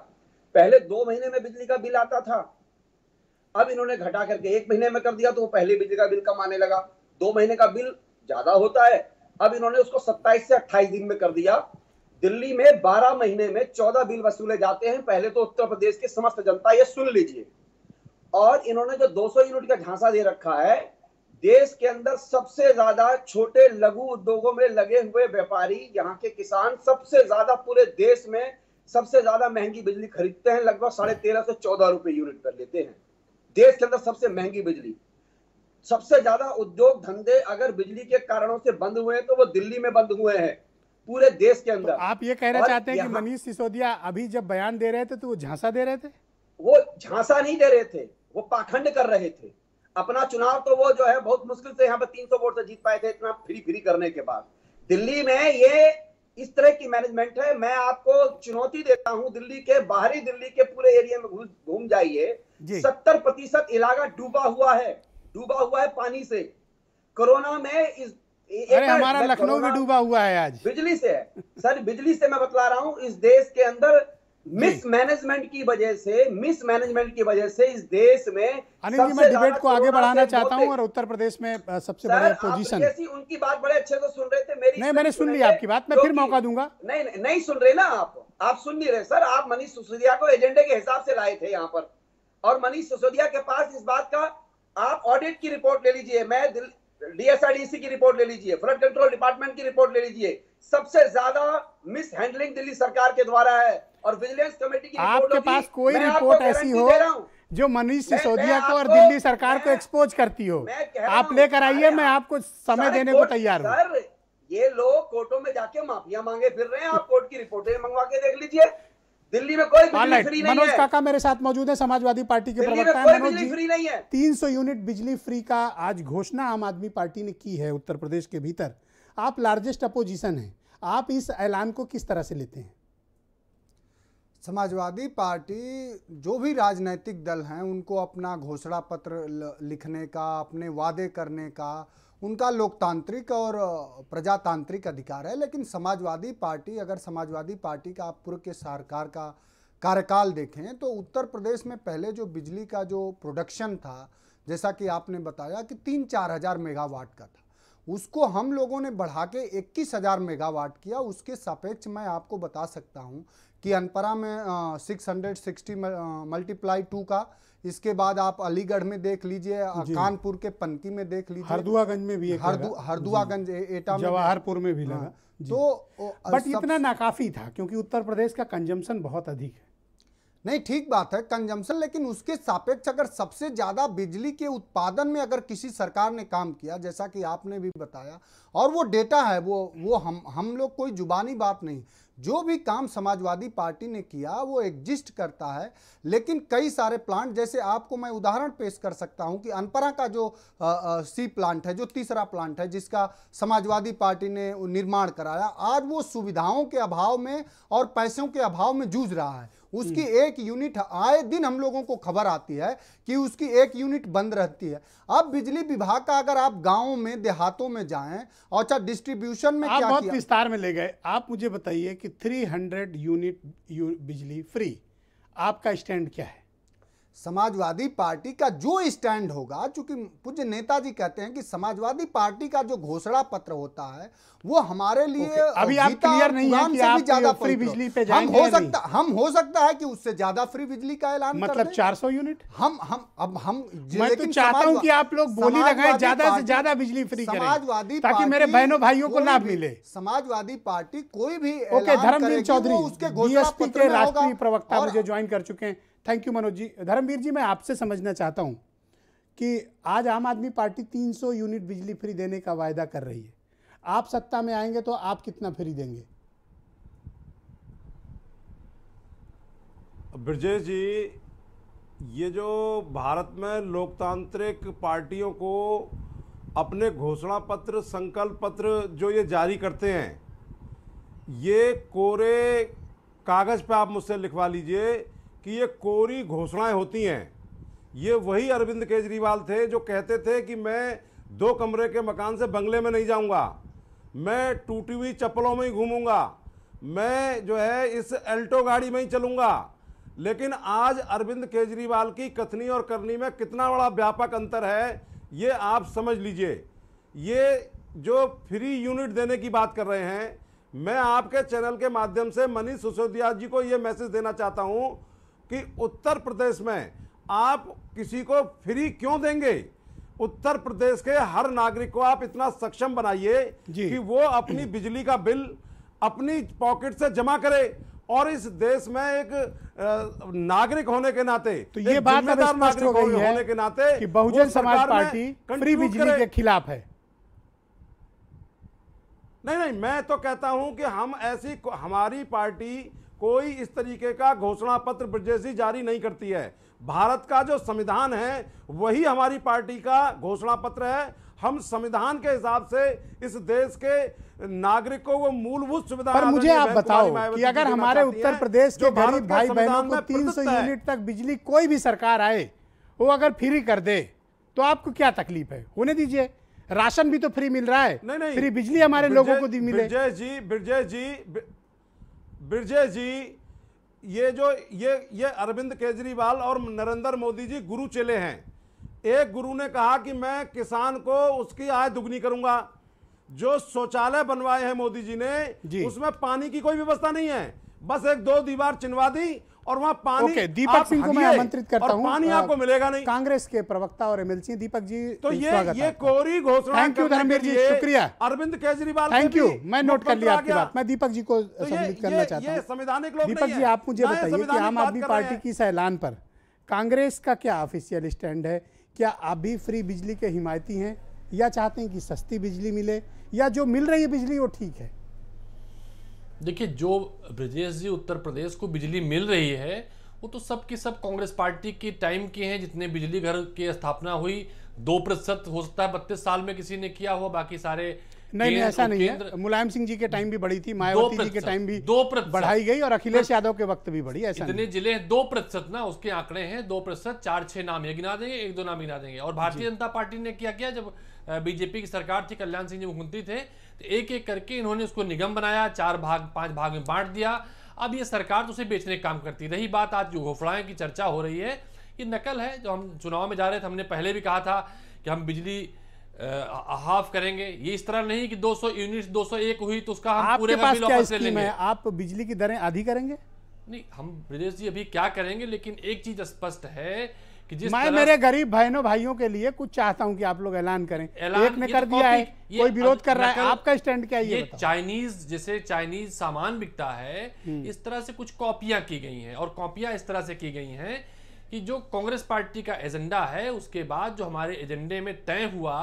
पहले 2 महीने में बिजली का बिल आता था, अब इन्होंने घटा करके 1 महीने में कर दिया, तो वो पहले बिजली का बिल कम आने लगा। 2 महीने का बिल ज्यादा होता है, अब इन्होंने उसको 27 से 28 दिन में कर दिया। दिल्ली में 12 महीने में 14 बिल वसूले जाते हैं। पहले तो उत्तर प्रदेश की समस्त जनता ये सुन लीजिए। और इन्होंने जो 200 यूनिट का झांसा दे रखा है, देश के अंदर सबसे ज्यादा छोटे लघु उद्योगों में लगे हुए व्यापारी, यहाँ के किसान सबसे ज्यादा पूरे देश में सबसे ज्यादा महंगी बिजली खरीदते हैं। लगभग 13.5 से 14 रुपए यूनिट पर लेते हैं। देश के अंदर सबसे महंगी बिजली। सबसे ज्यादा उद्योग धंधे अगर बिजली के कारणों से बंद हुए हैं तो वो दिल्ली में बंद हुए हैं। पूरे देश के अंदर। तो आप ये कहना और चाहते हैं कि यहाँ- मनीष सिसोदिया अभी जब बयान दे रहे थे तो वो झांसा दे रहे थे? वो झांसा नहीं दे रहे थे, वो पाखंड कर रहे थे। अपना चुनाव तो वो जो है बहुत मुश्किल से यहाँ पर 300 वोट से जीत पाए थे, इतना फ्री करने के बाद। दिल्ली में ये इस तरह की मैनेजमेंट है। मैं आपको चुनौती देता हूं, दिल्ली के बाहरी दिल्ली के पूरे एरिया में घूम जाइए, 70% इलाका डूबा हुआ है पानी से। कोरोना में अरे हमारा लखनऊ भी डूबा हुआ है आज, बिजली से है सर, बिजली से मैं बतला रहा हूं। इस देश के अंदर मिसमैनेजमेंट की वजह से इस देश में अनिल जी, मैं डिबेट को आगे बढ़ाना चाहता हूं और उत्तर प्रदेश में सबसे बड़े पोजीशन। उनकी बात बड़े अच्छे से सुन रहे थे, मेरी नहीं, मैंने सुन लिया आपकी बात, मैं फिर मौका दूंगा। नहीं सुन रहे ना आप सुन नहीं रहे सर। आप मनीष सिसोदिया को एजेंडे के हिसाब से लाए थे यहाँ पर, और मनीष सिसोदिया के पास इस बात का आप ऑडिट की रिपोर्ट ले लीजिए, मैं DSIDC की रिपोर्ट ले लीजिए, फ्लड कंट्रोल डिपार्टमेंट की रिपोर्ट ले लीजिए। सबसे ज्यादा मिस हैंडलिंग दिल्ली सरकार के द्वारा है, और विजिलेंस कमेटी की रिपोर्ट आपके पास कोई रिपोर्ट ऐसी हो जो मनीष सिसोदिया को और दिल्ली सरकार को एक्सपोज करती हो, आप लेकर आइए, मैं आपको समय देने को तैयार हूं। सर ये लोग कोर्टों में जाके माफिया मांगे फिर रहे हैं, आप कोर्ट की रिपोर्टें मंगवा के देख लीजिए। दिल्ली में कोई बिजली फ्री नहीं है। मनोज काका मेरे साथ मौजूद है, समाजवादी पार्टी के प्रवक्ता हैं। मनोज जी, 300 यूनिट बिजली फ्री का आज घोषणा आम आदमी पार्टी ने की है उत्तर प्रदेश के भीतर। आप लार्जेस्ट अपोजिशन हैं, आप इस ऐलान को किस तरह से लेते हैं? समाजवादी पार्टी, जो भी राजनीतिक दल हैं, उनको अपना घोषणा पत्र लिखने का, अपने वादे करने का उनका लोकतांत्रिक और प्रजातांत्रिक अधिकार है। लेकिन समाजवादी पार्टी, अगर समाजवादी पार्टी का आप पूर्व के सरकार का कार्यकाल देखें तो उत्तर प्रदेश में पहले जो बिजली का जो प्रोडक्शन था, जैसा कि आपने बताया कि 3-4 हज़ार मेगावाट का था, उसको हम लोगों ने बढ़ा के 21,000 मेगावाट किया। उसके सापेक्ष मैं आपको बता सकता हूं कि अनपरा में 660 मल्टीप्लाई 2 का, इसके बाद आप अलीगढ़ में देख लीजिए, कानपुर के पनकी में देख लीजिए, हरदुआगंज में भी, हरदुआगंज एटा में, जवाहरपुर में भी लगा। तो बट इतना नाकाफी था क्योंकि उत्तर प्रदेश का कंजम्पशन बहुत अधिक है। नहीं, ठीक बात है कंजम्पशन, लेकिन उसके सापेक्ष अगर सबसे ज्यादा बिजली के उत्पादन में अगर किसी सरकार ने काम किया, जैसा कि आपने भी बताया, और वो डेटा है, वो हम लोग कोई जुबानी बात नहीं, जो भी काम समाजवादी पार्टी ने किया वो एग्जिस्ट करता है। लेकिन कई सारे प्लांट, जैसे आपको मैं उदाहरण पेश कर सकता हूं कि अनपरा का जो सी प्लांट है, जो तीसरा प्लांट है जिसका समाजवादी पार्टी ने निर्माण कराया, आज वो सुविधाओं के अभाव में और पैसों के अभाव में जूझ रहा है। उसकी एक यूनिट, आए दिन हम लोगों को खबर आती है कि उसकी एक यूनिट बंद रहती है। अब बिजली विभाग का अगर आप गांवों में, देहातों में जाएं, और अच्छा डिस्ट्रीब्यूशन में आप क्या बहुत किया? विस्तार में ले गए। आप मुझे बताइए कि 300 यूनिट बिजली फ्री, आपका स्टैंड क्या है? समाजवादी पार्टी का जो स्टैंड होगा, चूंकि पूज्य नेताजी कहते हैं कि समाजवादी पार्टी का जो घोषणा पत्र होता है वो हमारे लिए अभी आप क्लियर नहीं है कि आप फ्री बिजली पे जाएंगे या नहीं? हम हो सकता है कि उससे ज्यादा फ्री बिजली का ऐलान मतलब 400 यूनिट। हम मैं तो चाहता हूं कि आप लोग बोली लगाएं ज्यादा से ज्यादा बिजली फ्री करें ताकि मेरे बहनों भाइयों को लाभ मिले। समाजवादी पार्टी कोई भी ओके, धर्मवीर चौधरी बीएसपी के राष्ट्रीय प्रवक्ता मुझे ज्वाइन कर चुके हैं। Thank you Manoj ji. धर्मवीर जी, मैं आपसे समझना चाहता हूं कि आज आम आदमी पार्टी 300 यूनिट बिजली फ्री देने का वायदा कर रही है, आप सत्ता में आएंगे तो आप कितना फ्री देंगे? ब्रजेश जी, ये जो भारत में लोकतांत्रिक पार्टियों को अपने घोषणा पत्र, संकल्प पत्र जो ये जारी करते हैं, ये कोरे कागज पे आप मुझसे लिखवा लीजिए कि ये कोरी घोषणाएं होती हैं। ये वही अरविंद केजरीवाल थे जो कहते थे कि मैं 2 कमरे के मकान से बंगले में नहीं जाऊंगा, मैं टूटी हुई चप्पलों में ही घूमूंगा, मैं जो है इस एल्टो गाड़ी में ही चलूंगा। लेकिन आज अरविंद केजरीवाल की कथनी और करनी में कितना बड़ा व्यापक अंतर है, ये आप समझ लीजिए। ये जो फ्री यूनिट देने की बात कर रहे हैं, मैं आपके चैनल के माध्यम से मनीष सिसोदिया जी को ये मैसेज देना चाहता हूं कि उत्तर प्रदेश में आप किसी को फ्री क्यों देंगे? उत्तर प्रदेश के हर नागरिक को आप इतना सक्षम बनाइए कि वो अपनी बिजली का बिल अपनी पॉकेट से जमा करे, और इस देश में एक नागरिक होने के नाते, तो ये बात अब स्पष्ट हो गई है होने के नाते कि बहुजन समाज पार्टी फ्री बिजली के खिलाफ है। नहीं, मैं तो कहता हूं कि हम हमारी पार्टी कोई इस तरीके का घोषणा पत्र ब्रजेश जी जारी नहीं करती है। भारत का जो संविधान है वही हमारी पार्टी का घोषणा पत्र है। हम संविधान के हिसाब से इस देश के नागरिकों को मूलभूत सुविधा। पर मुझे आप बताओ कि अगर हमारे उत्तर प्रदेश के गरीब भाई बहनों को 300 यूनिट तक बिजली कोई भी सरकार आए वो अगर फ्री कर दे तो आपको क्या तकलीफ है? होने दीजिए, राशन भी तो फ्री मिल रहा है। नहीं, फ्री बिजली हमारे लोगों को मिले। ब्रजेश जी ये अरविंद केजरीवाल और नरेंद्र मोदी जी गुरु चेले हैं। एक गुरु ने कहा कि मैं किसान को उसकी आय दुगनी करूंगा। जो शौचालय बनवाए हैं मोदी जी ने उसमें पानी की कोई व्यवस्था नहीं है, बस एक 2 दीवार चिनवा दी और वहां पानी। दीपक सिंह को मैं आमंत्रित करता हूं। पानी आपको मिलेगा नहीं। कांग्रेस के प्रवक्ता और एमएलसी दीपक जी, तो ये कोरी घोषणा। थैंक यू धर्मवीर जी, शुक्रिया। अरविंद केजरीवाल, थैंक यू, मैं नोट कर लिया आपकी बात। मैं दीपक जी को सम्मिलित करना चाहता हूं। संवैधानिक लोग दीपक जी, आप मुझे बताइए कि आम आदमी पार्टी की इस ऐलान पर कांग्रेस का क्या ऑफिशियल स्टैंड है? क्या आप भी फ्री बिजली के हिमायती हैं या चाहते हैं कि सस्ती बिजली मिले, या जो मिल रही है बिजली वो ठीक है? देखिए, जो ब्रजेश जी उत्तर प्रदेश को बिजली मिल रही है वो तो सब की सब कांग्रेस पार्टी के टाइम के हैं। जितने बिजली घर की स्थापना हुई 2% हो सकता है 32 साल में किसी ने किया हुआ, बाकी सारे नहीं ऐसा नहीं है। मुलायम सिंह जी के टाइम भी बढ़ी थी, मायावती जी के टाइम भी 2% बढ़ाई गई और अखिलेश यादव के वक्त भी बढ़ी। ऐसा इतने जिले 2% ना, उसके आंकड़े हैं 2%। 4-6 नाम ये गिना देंगे, 1-2 नाम गिना देंगे। और भारतीय जनता पार्टी ने क्या किया, जब बीजेपी की सरकार थी, कल्याण सिंह जी मुख्यमंत्री थे, तो एक एक करके इन्होंने उसको निगम बनाया, 4 भाग 5 भाग में बांट दिया। अब ये सरकार तो उसे बेचने का काम करती। रही बात आज जो घोषणाएं की चर्चा हो रही है, ये नकल है। जो हम चुनाव में जा रहे थे, हमने पहले भी कहा था कि हम बिजली हाफ करेंगे। ये इस तरह नहीं कि 200 यूनिट 201 हुई तो उसका हम पूरे का बिल वापस ले लेंगे। आप बिजली की दरें आधी करेंगे? नहीं, हम ब्रजेश जी अभी क्या करेंगे, लेकिन एक चीज स्पष्ट है कि जिस मैं मेरे गरीब बहनों भाइयों के लिए कुछ चाहता हूं कि आप लोग ऐलान करें। एक ने कर दिया है, कोई विरोध कर रहा है, आपका स्टैंड क्या है ये बताओ। चाइनीज, जैसे चाइनीज सामान बिकता है, इस तरह से कुछ कॉपियां की गई हैं। और कॉपियां इस तरह से की गई हैं कि जो कांग्रेस पार्टी का एजेंडा है, उसके बाद जो हमारे एजेंडे में तय हुआ,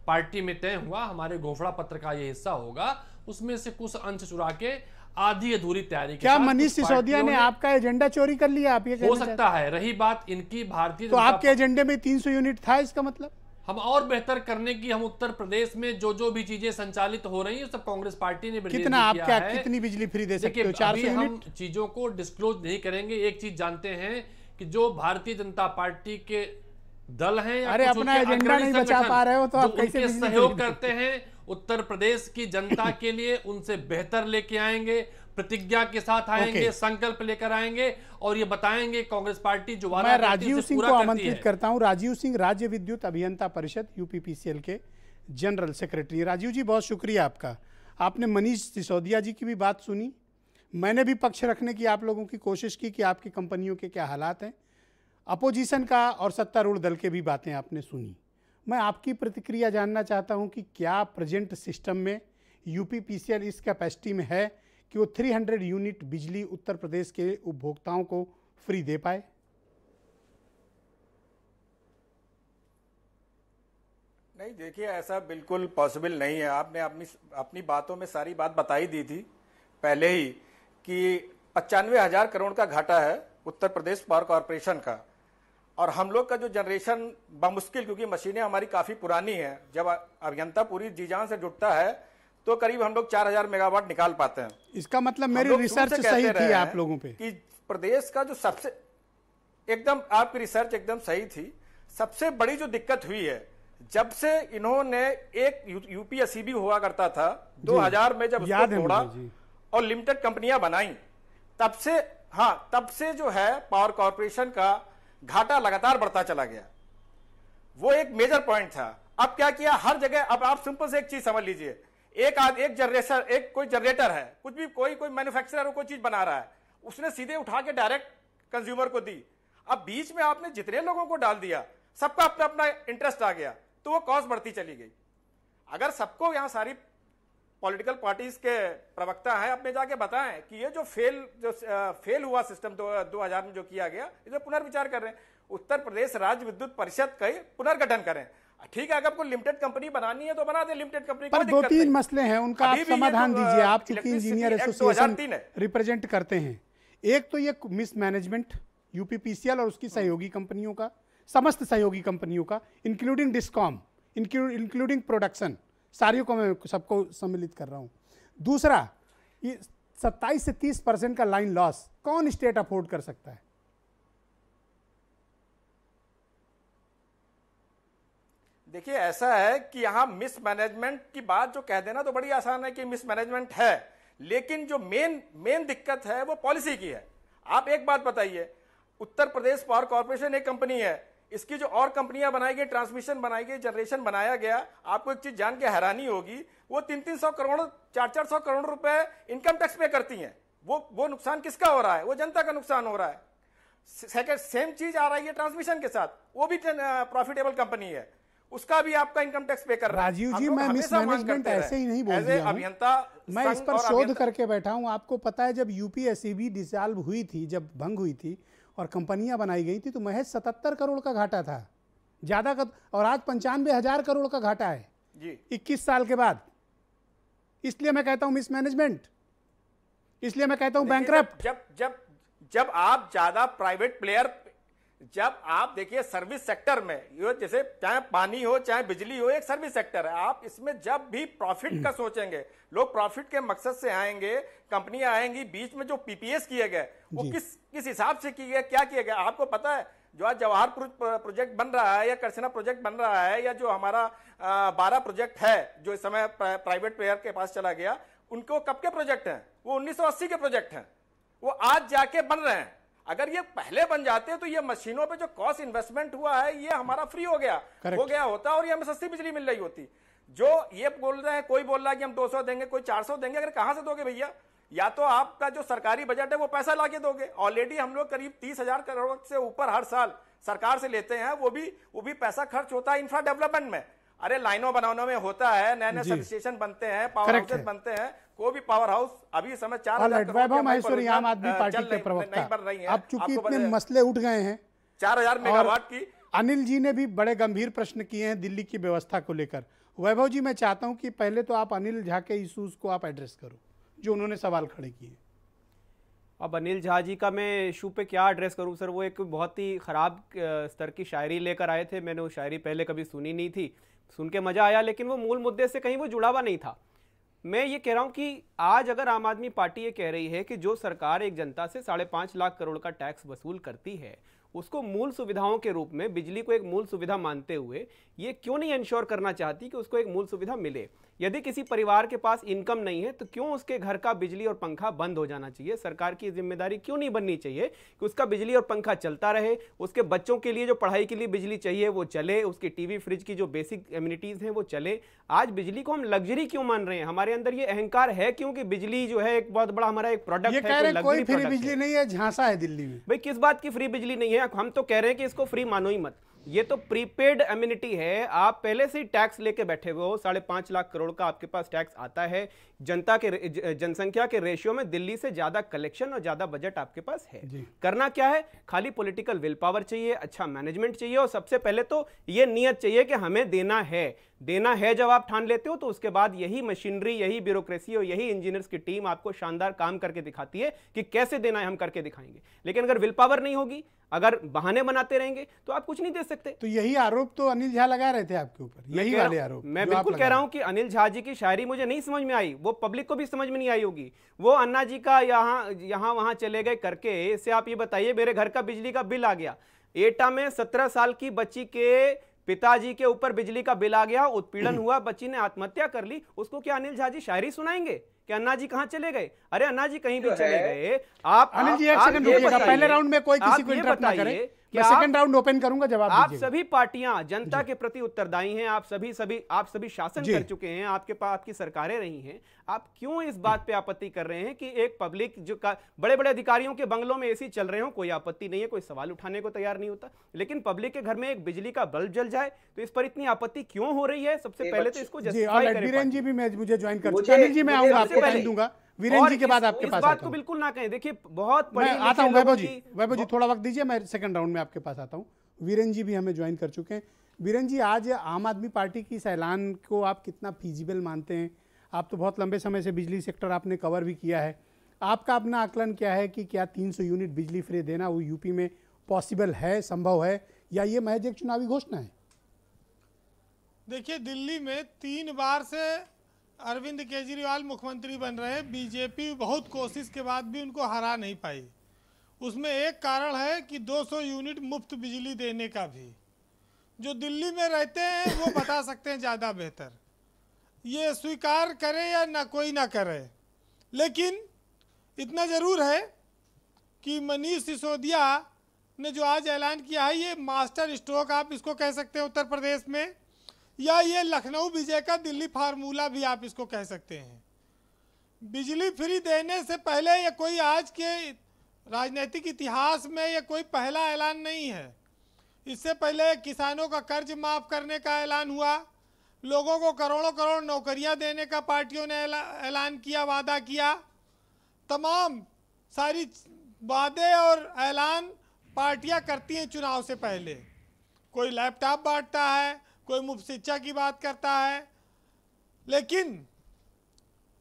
पार्टी में तय हुआ, हमारे घोषणा पत्र का ये हिस्सा होगा, उसमें से कुछ अंश चुरा के आधी अधूरी तैयारी। क्या मनीष सिसोदिया ने आपका एजेंडा चोरी कर लिया? आप ये हो सकता है। रही बात इनकी भारतीय, तो आपके एजेंडे में 300 यूनिट था, इसका मतलब हम और बेहतर करने की, हम उत्तर प्रदेश में जो भी चीजें संचालित हो रही है सब कांग्रेस पार्टी ने कितना, आप क्या कितनी बिजली फ्री दे सकते हो? 400 यूनिट। हम चीजों को डिस्क्लोज नहीं करेंगे। एक चीज जानते हैं कि जो भारतीय जनता पार्टी के दल हैं, अरे अपना एजेंडा नहीं बचा पा रहे हो तो आप कैसे सहयोग करते हैं उत्तर प्रदेश की जनता के लिए, उनसे बेहतर लेके आएंगे, प्रतिज्ञा के साथ आएंगे, संकल्प लेकर आएंगे और ये बताएंगे कांग्रेस पार्टी जो वादा मैं राजीव सिंह को आमंत्रित करता हूं। राजीव सिंह, राज्य विद्युत अभियंता परिषद यूपीपीसीएल के जनरल सेक्रेटरी। राजीव जी, बहुत शुक्रिया आपका। आपने मनीष सिसोदिया जी की भी बात सुनी, मैंने भी पक्ष रखने की आप लोगों की कोशिश की कि आपकी कंपनियों के क्या हालात हैं। अपोजिशन का और सत्तारूढ़ दल के भी बातें आपने सुनी। मैं आपकी प्रतिक्रिया जानना चाहता हूं कि क्या प्रेजेंट सिस्टम में यूपीपीसीएल इस कैपेसिटी में है कि वो 300 यूनिट बिजली उत्तर प्रदेश के उपभोक्ताओं को फ्री दे पाए? नहीं, देखिए ऐसा बिल्कुल पॉसिबल नहीं है। आपने अपनी बातों में सारी बात बताई दी थी पहले ही कि 95,000 करोड़ का घाटा है उत्तर प्रदेश पावर कॉरपोरेशन का। और हम लोग का जो जनरेशन बमुश्किल, क्योंकि मशीनें हमारी काफ़ी पुरानी हैं, जब अभियंता पूरी जी जान से जुटता है तो करीब हम लोग 4,000 मेगावाट निकाल पाते हैं। इसका मतलब मेरी रिसर्च सही थी आप लोगों पे कि प्रदेश का जो सबसे, एकदम आपकी रिसर्च एकदम सही थी। सबसे बड़ी जो दिक्कत हुई है, जब से इन्होंने एक यूपीएससी भी हुआ करता था 2000 में, जब उसको तोड़ा और लिमिटेड कंपनियां बनाई, तब से जो है पावर कॉर्पोरेशन का घाटा लगातार बढ़ता चला गया। वो एक मेजर पॉइंट था। अब क्या किया, हर जगह, अब आप सिंपल से एक चीज समझ लीजिए, कोई जनरेटर है, कुछ भी कोई मैन्युफैक्चरर कोई चीज बना रहा है, उसने सीधे उठा के डायरेक्ट कंज्यूमर को दी। अब बीच में आपने जितने लोगों को डाल दिया, सबका अपना अपना इंटरेस्ट आ गया, तो वो कॉस्ट बढ़ती चली गई। अगर सबको यहां सारी पॉलिटिकल पार्टीज के प्रवक्ता हैं, अपने जाके बताएं कि ये जो फेल हुआ सिस्टम 2000 में जो किया गया, इसे पुनर्विचार कर रहे हैं। उत्तर प्रदेश राज्य विद्युत परिषद का पुनर्गठन करें। ठीक है, अगर आपको लिमिटेड कंपनी बनानी है तो बना दे लिमिटेड कंपनी, पर कोई दो दिक्कत तीन नहीं। मसले हैं, उनका आप अभी भी ये समाधान जो, दीजिए। आप चूंकि इलेक्ट्रिसिटी इंजीनियर एक्ट एसोसिएशन 2003 है। रिप्रेजेंट करते हैं, एक तो ये मिसमैनेजमेंट यूपीपीसीएल और उसकी सहयोगी कंपनियों का, समस्त सहयोगी कंपनियों का, इंक्लूडिंग डिस्कॉम, इंक्लूडिंग प्रोडक्शन, सारियों को मैं सबको सम्मिलित कर रहा हूँ। दूसरा, ये 27 से 30% का लाइन लॉस कौन स्टेट अफोर्ड कर सकता है? देखिए, ऐसा है कि यहाँ मिसमैनेजमेंट की बात जो कह देना तो बड़ी आसान है कि मिसमैनेजमेंट है, लेकिन जो मेन दिक्कत है वो पॉलिसी की है। आप एक बात बताइए, उत्तर प्रदेश पावर कॉर्पोरेशन एक कंपनी है, इसकी जो और कंपनियां बनाई गई, ट्रांसमिशन बनाई गई, जनरेशन बनाया गया, आपको एक चीज जान के हैरानी होगी, वो 300 करोड़ 400 करोड़ रुपए इनकम टैक्स पे करती हैं। वो नुकसान किसका हो रहा है? वो जनता का नुकसान हो रहा है। सेकंड सेम चीज आ रही है ट्रांसमिशन के साथ, वो भी प्रॉफिटेबल कंपनी है, उसका भी आपका इनकम टैक्स पे कर रहा है। राजीव जी, मैं मिसमैनेजमेंट ऐसे ही नहीं बोल रहा हूं, अभियंता मैं इस पर शोध करके बैठा हूं। आपको पता है जब यूपीएससीबी डिसॉल्व हुई थी, जब भंग हुई थी और कंपनियां बनाई गई थी, तो महज 77 करोड़ का घाटा था, ज्यादा का, और आज 95,000 करोड़ का घाटा है जी 21 साल के बाद। इसलिए मैं कहता हूं मिसमैनेजमेंट, इसलिए मैं कहता हूं बैंकरप्ट। जब आप ज्यादा प्राइवेट प्लेयर, जब आप देखिए सर्विस सेक्टर में, ये जैसे चाहे पानी हो चाहे बिजली हो, एक सर्विस सेक्टर है, आप इसमें जब भी प्रॉफिट का सोचेंगे, लोग प्रॉफिट के मकसद से आएंगे, कंपनियां आएंगी, बीच में जो पीपीएस किए गए वो किस हिसाब से किए गए, क्या किए गए आपको पता है? जो आज जवाहर प्रोजेक्ट बन रहा है या करसना प्रोजेक्ट बन रहा है, या जो हमारा 12 प्रोजेक्ट है जो इस समय प्राइवेट प्लेयर के पास चला गया, उनको कब के प्रोजेक्ट हैं? वो 1980 के प्रोजेक्ट हैं, वो आज जाके बन रहे हैं। अगर ये पहले बन जाते तो ये मशीनों पे जो कॉस्ट इन्वेस्टमेंट हुआ है ये हमारा फ्री हो गया होता और ये हमें सस्ती बिजली मिल रही होती। जो ये बोल रहे हैं, कोई बोल रहा है कि हम 200 देंगे, कोई 400 देंगे, अगर कहां से दोगे भैया? या तो आपका जो सरकारी बजट है वो पैसा लाके दोगे। ऑलरेडी हम लोग करीब 30,000 करोड़ से ऊपर हर साल सरकार से लेते हैं, वो भी पैसा खर्च होता है इंफ्रा डेवलपमेंट में। अरे लाइनों बनाने में होता है, नए नए सब स्टेशन बनते हैं, पावर हाउसेस बनते हैं, कोई भी पावर हाउस अभी समय 4,000 वैभव माहेश्वरी, आम आदमी पार्टी के प्रवक्ता, अब चूंकि इतने मसले उठ गए हैं 4,000 मेगावाट की, अनिल जी ने भी बड़े गंभीर प्रश्न किए हैं दिल्ली की व्यवस्था को लेकर। वैभव जी, मैं चाहता हूं कि पहले तो आप अनिल झा के इश्यूज को आप एड्रेस करो जो उन्होंने सवाल खड़े किए। अब अनिल झा जी का मैं इशू पे क्या एड्रेस करूं सर? वो एक बहुत ही ख़राब स्तर की शायरी लेकर आए थे, मैंने वो शायरी पहले कभी सुनी नहीं थी, सुन के मज़ा आया, लेकिन वो मूल मुद्दे से कहीं वो जुड़ा हुआ नहीं था। मैं ये कह रहा हूं कि आज अगर आम आदमी पार्टी ये कह रही है कि जो सरकार एक जनता से 5.5 लाख करोड़ का टैक्स वसूल करती है, उसको मूल सुविधाओं के रूप में बिजली को एक मूल सुविधा मानते हुए ये क्यों नहीं इंश्योर करना चाहती कि उसको एक मूल सुविधा मिले? यदि किसी परिवार के पास इनकम नहीं है तो क्यों उसके घर का बिजली और पंखा बंद हो जाना चाहिए? सरकार की जिम्मेदारी क्यों नहीं बननी चाहिए कि उसका बिजली और पंखा चलता रहे, उसके बच्चों के लिए जो पढ़ाई के लिए बिजली चाहिए वो चले, उसकी टीवी फ्रिज की जो बेसिक एमिनिटीज हैं वो चले। आज बिजली को हम लग्जरी क्यों मान रहे हैं? हमारे अंदर ये अहंकार है क्योंकि बिजली जो है एक बहुत बड़ा हमारा एक प्रोडक्ट है, कोई फ्री बिजली नहीं है, झांसा है दिल्ली में। भाई किस बात की फ्री बिजली नहीं है? हम तो कह रहे हैं कि इसको फ्री मानो ही मत, ये तो प्रीपेड एमिनिटी है। आप पहले से ही टैक्स लेके बैठे हुए हो, 5.5 लाख करोड़ का आपके पास टैक्स आता है, जनसंख्या के रेशियो में दिल्ली से ज्यादा कलेक्शन और ज्यादा बजट आपके पास है। करना क्या है? खाली पॉलिटिकल विल पावर चाहिए, अच्छा मैनेजमेंट चाहिए, और सबसे पहले तो ये नियत चाहिए कि हमें देना है। जब आप ठान लेते हो तो उसके बाद यही मशीनरी, यही ब्यूरोक्रेसी और यही इंजीनियर्स की टीम आपको शानदार काम करके दिखाती है कि कैसे देना है, हम करके दिखाएंगे। लेकिन अगर विल पावर नहीं होगी, अगर बहाने बनाते रहेंगे तो आप कुछ नहीं दे सकते। तो यही आरोप तो अनिल झा लगा रहे थे आपके ऊपर, यही वाले आरोप। मैं बिल्कुल कह रहा हूं कि अनिल झा जी की शायरी मुझे नहीं समझ में आई, वो पब्लिक को भी समझ में नहीं आई होगी। वो अन्ना जी का यहाँ वहां चले गए करके, इससे आप ये बताइए मेरे घर का बिजली का बिल आ गया, एटा में 17 साल की बच्ची के पिताजी के ऊपर बिजली का बिल आ गया, उत्पीड़न हुआ, बच्ची ने आत्महत्या कर ली, उसको क्या अनिल झा जी शायरी सुनाएंगे कि अन्ना जी कहां चले गए? अरे अन्ना जी कहीं भी चले गए। आप अनिल जी एक सेकंड रुकिएगा, पहले राउंड में कोई किसी को इंटरप्ट ना करे, मैं सेकंड राउंड ओपन करूंगा, जवाब आप सभी पार्टियां जनता के प्रति उत्तरदायी हैं, आप सभी शासन कर चुके हैं, आपके पास आपकी सरकारें रही हैं, आप क्यों इस बात पे आपत्ति कर रहे हैं कि एक पब्लिक जो बड़े बड़े अधिकारियों के बंगलों में एसी चल रहे हो, कोई आपत्ति नहीं है, कोई सवाल उठाने को तैयार नहीं होता, लेकिन पब्लिक के घर में एक बिजली का बल्ब जल जाए तो इस पर इतनी आपत्ति क्यों हो रही है? सबसे पहले तो इसको जस्टिफाई करें। वीरेन जी भी मुझे ज्वाइन कर चुके हैं। अनिल जी मैं आऊंगा, आपको टाइम दूंगा, वीरेन जी के बाद आपके पास बात को बिल्कुल ना कहें। देखिए बहुत मैं आता हूं, वैभव जी थोड़ा वक्त दीजिए, मैं सेकंड राउंड में आपके पास आता हूं। वीरेन जी भी हमें ज्वाइन कर चुके हैं। वीरेन जी, आज आम आदमी पार्टी की इस ऐलान को आप कितना फीजिबल मानते हैं? आप तो बहुत लंबे समय से बिजली सेक्टर आपने कवर भी किया है, आपका अपना आकलन क्या है कि क्या 300 यूनिट बिजली फ्री देना वो यूपी में पॉसिबल है, संभव है, या ये महज एक चुनावी घोषणा है? देखिए, दिल्ली में 3 बार से अरविंद केजरीवाल मुख्यमंत्री बन रहे हैं। बीजेपी बहुत कोशिश के बाद भी उनको हरा नहीं पाई। उसमें एक कारण है कि 200 यूनिट मुफ्त बिजली देने का भी। जो दिल्ली में रहते हैं वो बता सकते हैं ज़्यादा बेहतर, ये स्वीकार करे या ना कोई ना करे। लेकिन इतना ज़रूर है कि मनीष सिसोदिया ने जो आज ऐलान किया है, ये मास्टर स्ट्रोक आप इसको कह सकते हैं उत्तर प्रदेश में, या ये लखनऊ विजय का दिल्ली फार्मूला भी आप इसको कह सकते हैं। बिजली फ्री देने से पहले ये कोई आज के राजनीतिक इतिहास में ये कोई पहला ऐलान नहीं है। इससे पहले किसानों का कर्ज माफ़ करने का ऐलान हुआ, लोगों को करोड़ों करोड़ नौकरियां देने का पार्टियों ने ऐलान किया, वादा किया। तमाम सारी वादे और ऐलान पार्टियां करती हैं चुनाव से पहले। कोई लैपटॉप बांटता है, कोई मुफ्त शिक्षा की बात करता है, लेकिन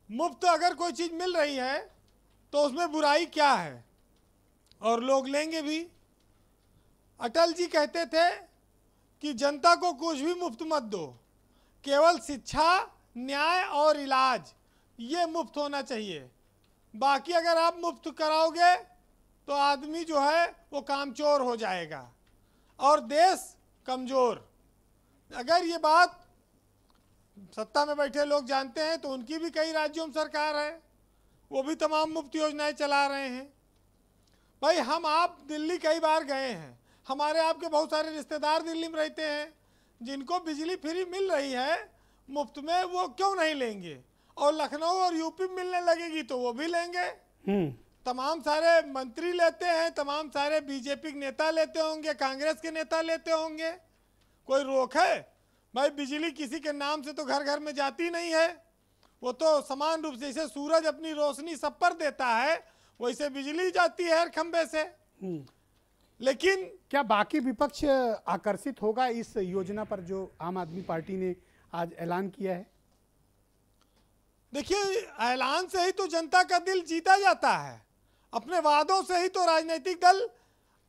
मुफ्त अगर कोई चीज़ मिल रही है तो उसमें बुराई क्या है, और लोग लेंगे भी। अटल जी कहते थे कि जनता को कुछ भी मुफ्त मत दो, केवल शिक्षा, न्याय और इलाज ये मुफ्त होना चाहिए। बाकी अगर आप मुफ्त कराओगे तो आदमी जो है वो कामचोर हो जाएगा और देश कमज़ोर। अगर ये बात सत्ता में बैठे लोग जानते हैं तो उनकी भी कई राज्यों में सरकार है, वो भी तमाम मुफ्त योजनाएं चला रहे हैं। भाई, हम आप दिल्ली कई बार गए हैं, हमारे आपके बहुत सारे रिश्तेदार दिल्ली में रहते हैं, जिनको बिजली फ्री मिल रही है मुफ्त में, वो क्यों नहीं लेंगे? और लखनऊ और यूपी में मिलने लगेगी तो वो भी लेंगे। तमाम सारे मंत्री लेते हैं, तमाम सारे बीजेपी के नेता लेते होंगे, कांग्रेस के नेता लेते होंगे, कोई रोक है? भाई, बिजली किसी के नाम से तो घर घर में जाती नहीं है, वो तो समान रूप से, जैसे सूरज अपनी रोशनी सब पर देता है वैसे बिजली जाती है हर खंबे से। लेकिन क्या बाकी विपक्ष आकर्षित होगा इस योजना पर जो आम आदमी पार्टी ने आज ऐलान किया है? देखिए, ऐलान से ही तो जनता का दिल जीता जाता है, अपने वादों से ही तो राजनीतिक दल।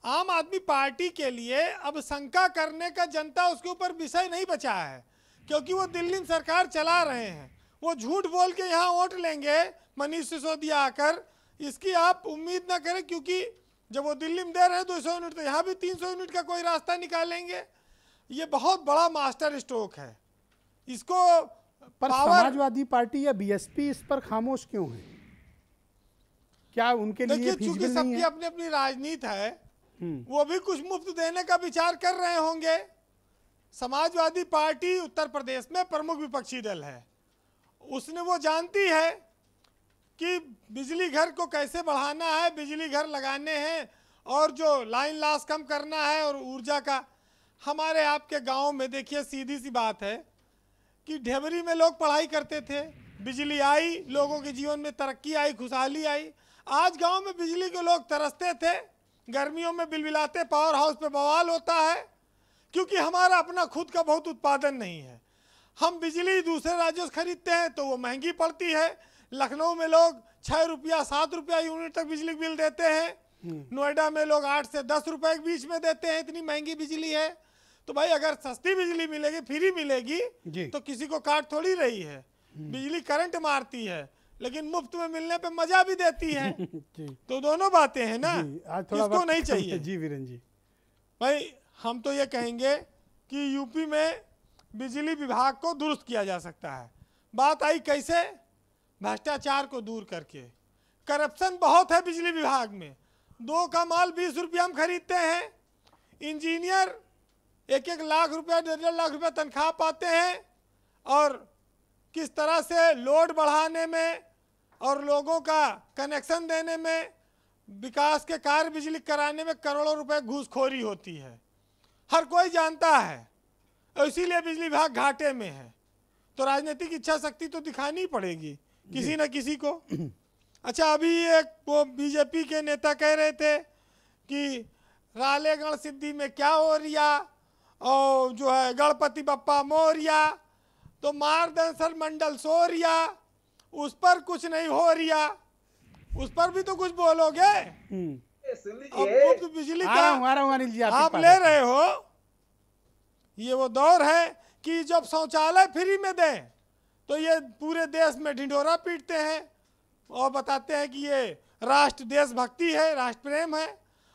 आम आदमी पार्टी के लिए अब शंका करने का जनता उसके ऊपर विषय नहीं बचा है, क्योंकि वो दिल्ली में सरकार चला रहे हैं। वो झूठ बोल के यहाँ वोट लेंगे मनीष सिसोदिया आकर, इसकी आप उम्मीद ना करें, क्योंकि जब वो दिल्ली में दे रहे हैं 200 यूनिट, तो यहाँ भी 300 यूनिट का कोई रास्ता निकालेंगे। ये बहुत बड़ा मास्टर स्ट्रोक है। इसको पर समाजवादी पार्टी या बीएसपी इस पर खामोश क्यों है? क्या उनके लिए देखिए, चूंकि सबकी अपनी अपनी राजनीति है, वो भी कुछ मुफ्त देने का विचार कर रहे होंगे। समाजवादी पार्टी उत्तर प्रदेश में प्रमुख विपक्षी दल है, उसने वो जानती है कि बिजली घर को कैसे बढ़ाना है, बिजली घर लगाने हैं, और जो लाइन लॉस कम करना है, और ऊर्जा का। हमारे आपके गांव में देखिए, सीधी सी बात है कि ढेबरी में लोग पढ़ाई करते थे, बिजली आई, लोगों के जीवन में तरक्की आई, खुशहाली आई। आज गांव में बिजली के लोग तरसते थे, गर्मियों में बिलबिलाते, पावर हाउस पे बवाल होता है, क्योंकि हमारा अपना खुद का बहुत उत्पादन नहीं है। हम बिजली दूसरे राज्यों से खरीदते हैं तो वो महंगी पड़ती है। लखनऊ में लोग 6 रुपया 7 रुपया यूनिट तक बिजली बिल देते हैं, नोएडा में लोग 8 से 10 रुपए के बीच में देते हैं, इतनी महंगी बिजली है। तो भाई, अगर सस्ती बिजली मिलेगी, फ्री मिलेगी, तो किसी को काट थोड़ी रही है। बिजली करंट मारती है, लेकिन मुफ्त में मिलने पे मजा भी देती है। तो दोनों बातें हैं ना, किसको नहीं चाहिए? जी वीरेन जी, भाई, हम तो ये कहेंगे कि यूपी में बिजली विभाग को दुरुस्त किया जा सकता है। बात आई कैसे? भ्रष्टाचार को दूर करके। करप्शन बहुत है बिजली विभाग में, 2 का माल 20 रुपया में खरीदते हैं। इंजीनियर 1-1 लाख रुपया, 1.5 लाख रुपया तनख्वाह पाते हैं, और किस तरह से लोड बढ़ाने में और लोगों का कनेक्शन देने में, विकास के कार्य बिजली कराने में करोड़ों रुपए घूसखोरी होती है, हर कोई जानता है। इसीलिए बिजली विभाग घाटे में है। तो राजनीतिक इच्छा शक्ति तो दिखानी पड़ेगी किसी न किसी को। अच्छा, अभी एक वो बीजेपी के नेता कह रहे थे कि रालेगण सिद्धि में क्या हो रिया, और जो है गणपति बप्पा मोरिया, तो मार्गदर्शन मंडल सोरिया, उस पर कुछ नहीं हो रिया, उस पर भी तो कुछ बोलोगे। अब मुफ्त बिजली का अनिल जी आप ले रहे हो, ये वो दौर है कि जब शौचालय फ्री में दें तो ये पूरे देश में ढिंढोरा पीटते हैं और बताते हैं कि ये राष्ट्र देशभक्ति है, राष्ट्र प्रेम है,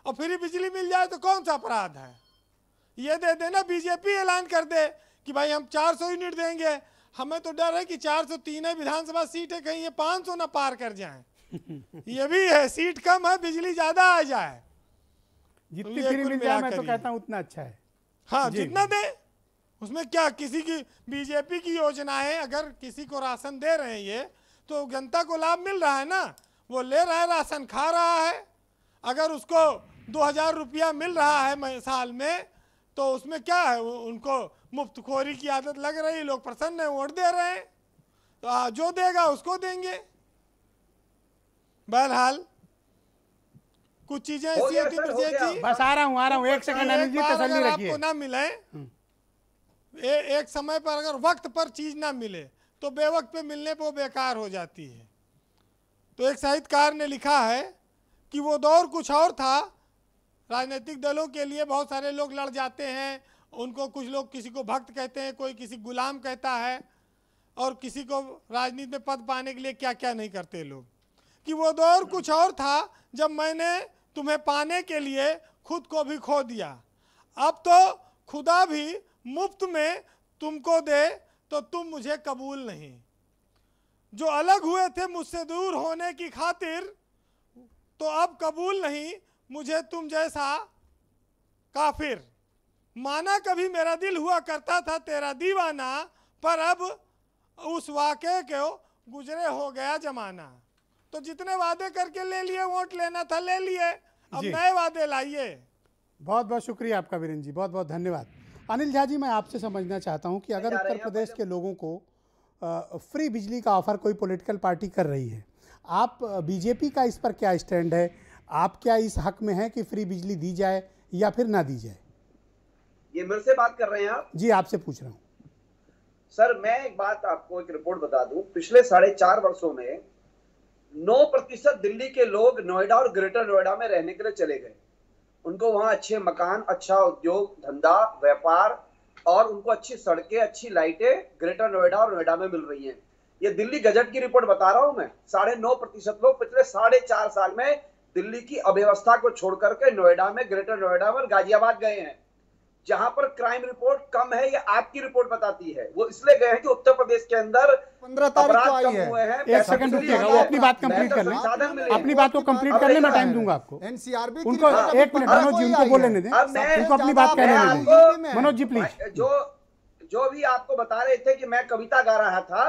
और फ्री बिजली मिल जाए तो कौन सा अपराध है। ये दे देना, बीजेपी ऐलान कर दे कि भाई हम 400 यूनिट देंगे, हमें तो डर है कि 403 है विधानसभा सीट है, कहीं ये 500 ना पार कर जाएं। ये भी है, सीट कम है, बिजली ज्यादा आ जाए, जितनी फ्री मिल जाए मैं तो कहता हूँ उतना अच्छा है। हाँ, जितना दे उसमें क्या, किसी की बीजेपी की योजनाएं अगर किसी को राशन दे रहे हैं ये तो जनता को लाभ मिल रहा है ना, वो ले रहा है राशन, खा रहा है। अगर उसको 2000 रुपया मिल रहा है साल में तो उसमें क्या है, उनको मुफ्तखोरी की आदत लग रही, लोग प्रसन्न है, वोट दे रहे हैं, तो जो देगा उसको देंगे। बहरहाल कुछ चीजें ऐसी होती हैं। बस आ रहा हूँ 1 सेकंड अनिल जी, तसल्ली रखिए। आपको ना मिले एक समय पर, अगर वक्त पर चीज ना मिले तो बेवक्त पे मिलने पर वो बेकार हो जाती है। तो एक साहित्यकार ने लिखा है कि वो दौर कुछ और था, राजनीतिक दलों के लिए बहुत सारे लोग लड़ जाते हैं, उनको कुछ लोग किसी को भक्त कहते हैं, कोई किसी गुलाम कहता है, और किसी को राजनीति में पद पाने के लिए क्या क्या नहीं करते लोग। कि वो दौर कुछ और था जब मैंने तुम्हें पाने के लिए खुद को भी खो दिया, अब तो खुदा भी मुफ्त में तुमको दे तो तुम मुझे कबूल नहीं। जो अलग हुए थे मुझसे दूर होने की खातिर, तो अब कबूल नहीं मुझे तुम जैसा काफिर। माना कभी मेरा दिल हुआ करता था तेरा दीवाना, पर अब उस वाक़े को गुजरे हो गया जमाना। तो जितने वादे करके ले लिए, वोट लेना था ले लिए, अब नए वादे लाइए। बहुत बहुत शुक्रिया आपका वीरेंद्र जी, बहुत बहुत धन्यवाद। अनिल झा जी, मैं आपसे समझना चाहता हूं कि अगर उत्तर प्रदेश के लोगों को फ्री बिजली का ऑफर कोई पॉलिटिकल पार्टी कर रही है, आप बीजेपी का इस पर क्या स्टैंड है? आप क्या इस हक में हैं कि फ्री बिजली दी जाए या फिर ना दी जाए? ये मेरे से बात कर रहे हैं आप? जी, आपसे पूछ रहा हूँ सर। मैं एक बात आपको, एक रिपोर्ट बता दूं, पिछले 4.5 वर्षों में 9% दिल्ली के लोग नोएडा और ग्रेटर नोएडा में रहने के लिए चले गए। उनको वहां अच्छे मकान, अच्छा उद्योग धंधा, व्यापार, और उनको अच्छी सड़कें, अच्छी लाइटें ग्रेटर नोएडा और नोएडा में मिल रही हैं। ये दिल्ली गजट की रिपोर्ट बता रहा हूं मैं। 9.5% लोग पिछले 4.5 साल में दिल्ली की अव्यवस्था को छोड़ करके नोएडा में, ग्रेटर नोएडा में, गाजियाबाद गए हैं। जहां पर क्राइम रिपोर्ट कम है, ये आपकी रिपोर्ट बताती है। वो इसलिए गए हैं कि उत्तर प्रदेश के अंदर 15 तारीख को आई है। एक सेकंड रुकिएगा, वो अपनी बात कंप्लीट कर लें, अपनी बात को कंप्लीट करने में टाइम दूंगा आपको। एनसीआरबी उनको 1 मिनट मनोज जी, उनको बोलने दें, उनको अपनी बात कहने दें। मनोज जी प्लीज। जो भी आपको बता रहे थे कि मैं कविता गा रहा था,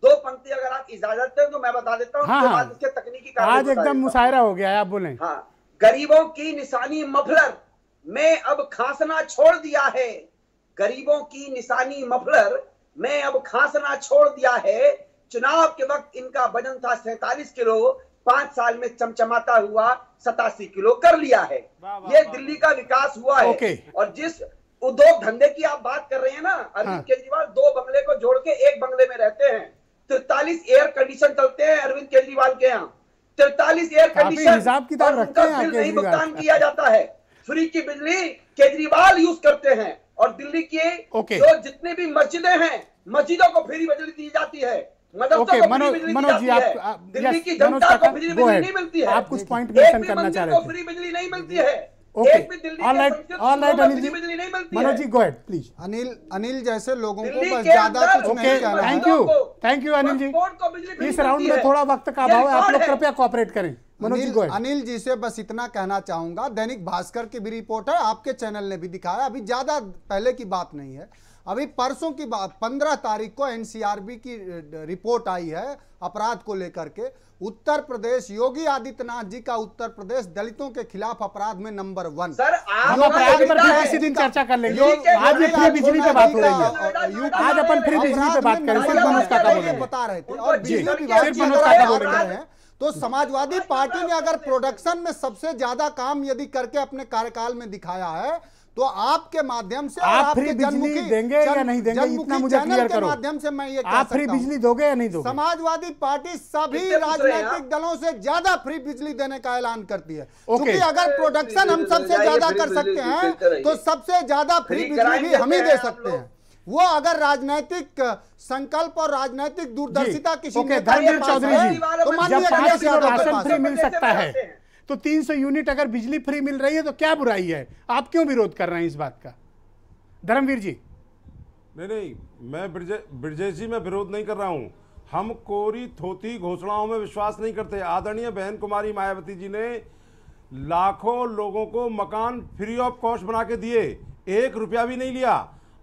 2 पंक्ति अगर आप इजाजत दें तो मैं बता देता हूँ। हाँ, इसके तकनीकी आज एकदम मुशायरा हो गया है, आप बोलें। हाँ, गरीबों की निशानी मफलर मैं अब खांसना छोड़ दिया है। गरीबों की निशानी मफलर में अब खांसना छोड़ दिया है। चुनाव के वक्त इनका वजन था 47 किलो, 5 साल में चमचमाता हुआ 87 किलो कर लिया है। ये दिल्ली का विकास हुआ है। और जिस उद्योग धंधे की आप बात कर रहे हैं ना, अरविंद केजरीवाल 2 बंगले को जोड़ के 1 बंगले में रहते हैं। 43 एयर कंडीशन चलते हैं अरविंद केजरीवाल के यहाँ। 43 एयर कंडीशन, हिसाब किताब रखते हैं। बिल नहीं भुगतान किया जाता है। फ्री की बिजली केजरीवाल यूज करते हैं। और दिल्ली की जो जितनी भी मस्जिदें हैं, मस्जिदों को फ्री बिजली दी जाती है, मदरसों को फ्री बिजली दी जाती है। दिल्ली की जनता को फ्री बिजली नहीं मिलती है। आप कुछ पॉइंट मेंशन करना चाह रहे थे। फ्री बिजली नहीं मिलती है। All right Anil ji, Manoj ji go ahead please. Anil जैसे लोगों को बस ज्यादा कुछ नहीं कहना। Thank you Anil ji. इस राउंड में थोड़ा वक्त का अभाव है, आप लोग कृपया कोऑपरेट करें। अनिल जी से बस इतना कहना चाहूंगा, दैनिक भास्कर की भी रिपोर्ट है, आपके चैनल ने भी दिखाया, अभी ज्यादा पहले की बात नहीं है, अभी परसों की बात, 15 तारीख को एनसीआरबी की रिपोर्ट आई है अपराध को लेकर के। उत्तर प्रदेश, योगी आदित्यनाथ जी का उत्तर प्रदेश दलितों के खिलाफ अपराध में नंबर 1। सर हम अपराध पर भी किसी दिन चर्चा कर लेंगे। आज ये फ्री बिजली पे बात हो रही है, आज अपन फ्री बिजली पे बात करें। सिर्फ मनोज काका बोलेंगे, बता रहे थे, और जी सिर्फ मनोज काका बोलेंगे। तो समाजवादी पार्टी ने अगर प्रोडक्शन में सबसे ज्यादा काम यदि करके अपने कार्यकाल में दिखाया है, तो आपके माध्यम से आप फ्री बिजली देंगे या नहीं देंगे, इतना मुझे क्लियर करो। माध्यम से मैं ये आप फ्री बिजली दोगे या नहीं दोगे? समाजवादी पार्टी सभी राजनीतिक दलों से ज्यादा फ्री बिजली देने का ऐलान करती है, क्योंकि अगर प्रोडक्शन हम सबसे ज्यादा कर सकते हैं तो सबसे ज्यादा फ्री बिजली भी हम ही दे सकते हैं। वो अगर राजनीतिक संकल्प और राजनीतिक दूरदर्शिता किसी धर्मवीर चौधरी जी, तो जब 5 किलो राशन फ्री मिल सकता है तो 300 यूनिट अगर बिजली फ्री मिल रही है तो क्या बुराई है? आप क्यों विरोध कर रहे हैं इस बात का? धर्मवीर जी। नहीं, मैं ब्रजेश जी, मैं विरोध नहीं कर रहा हूं। हम कोरी थोथी घोषणाओं में विश्वास नहीं करते। आदरणीय बहन कुमारी मायावती जी ने लाखों लोगों को मकान फ्री ऑफ कॉस्ट बना के दिए, 1 रुपया भी नहीं लिया।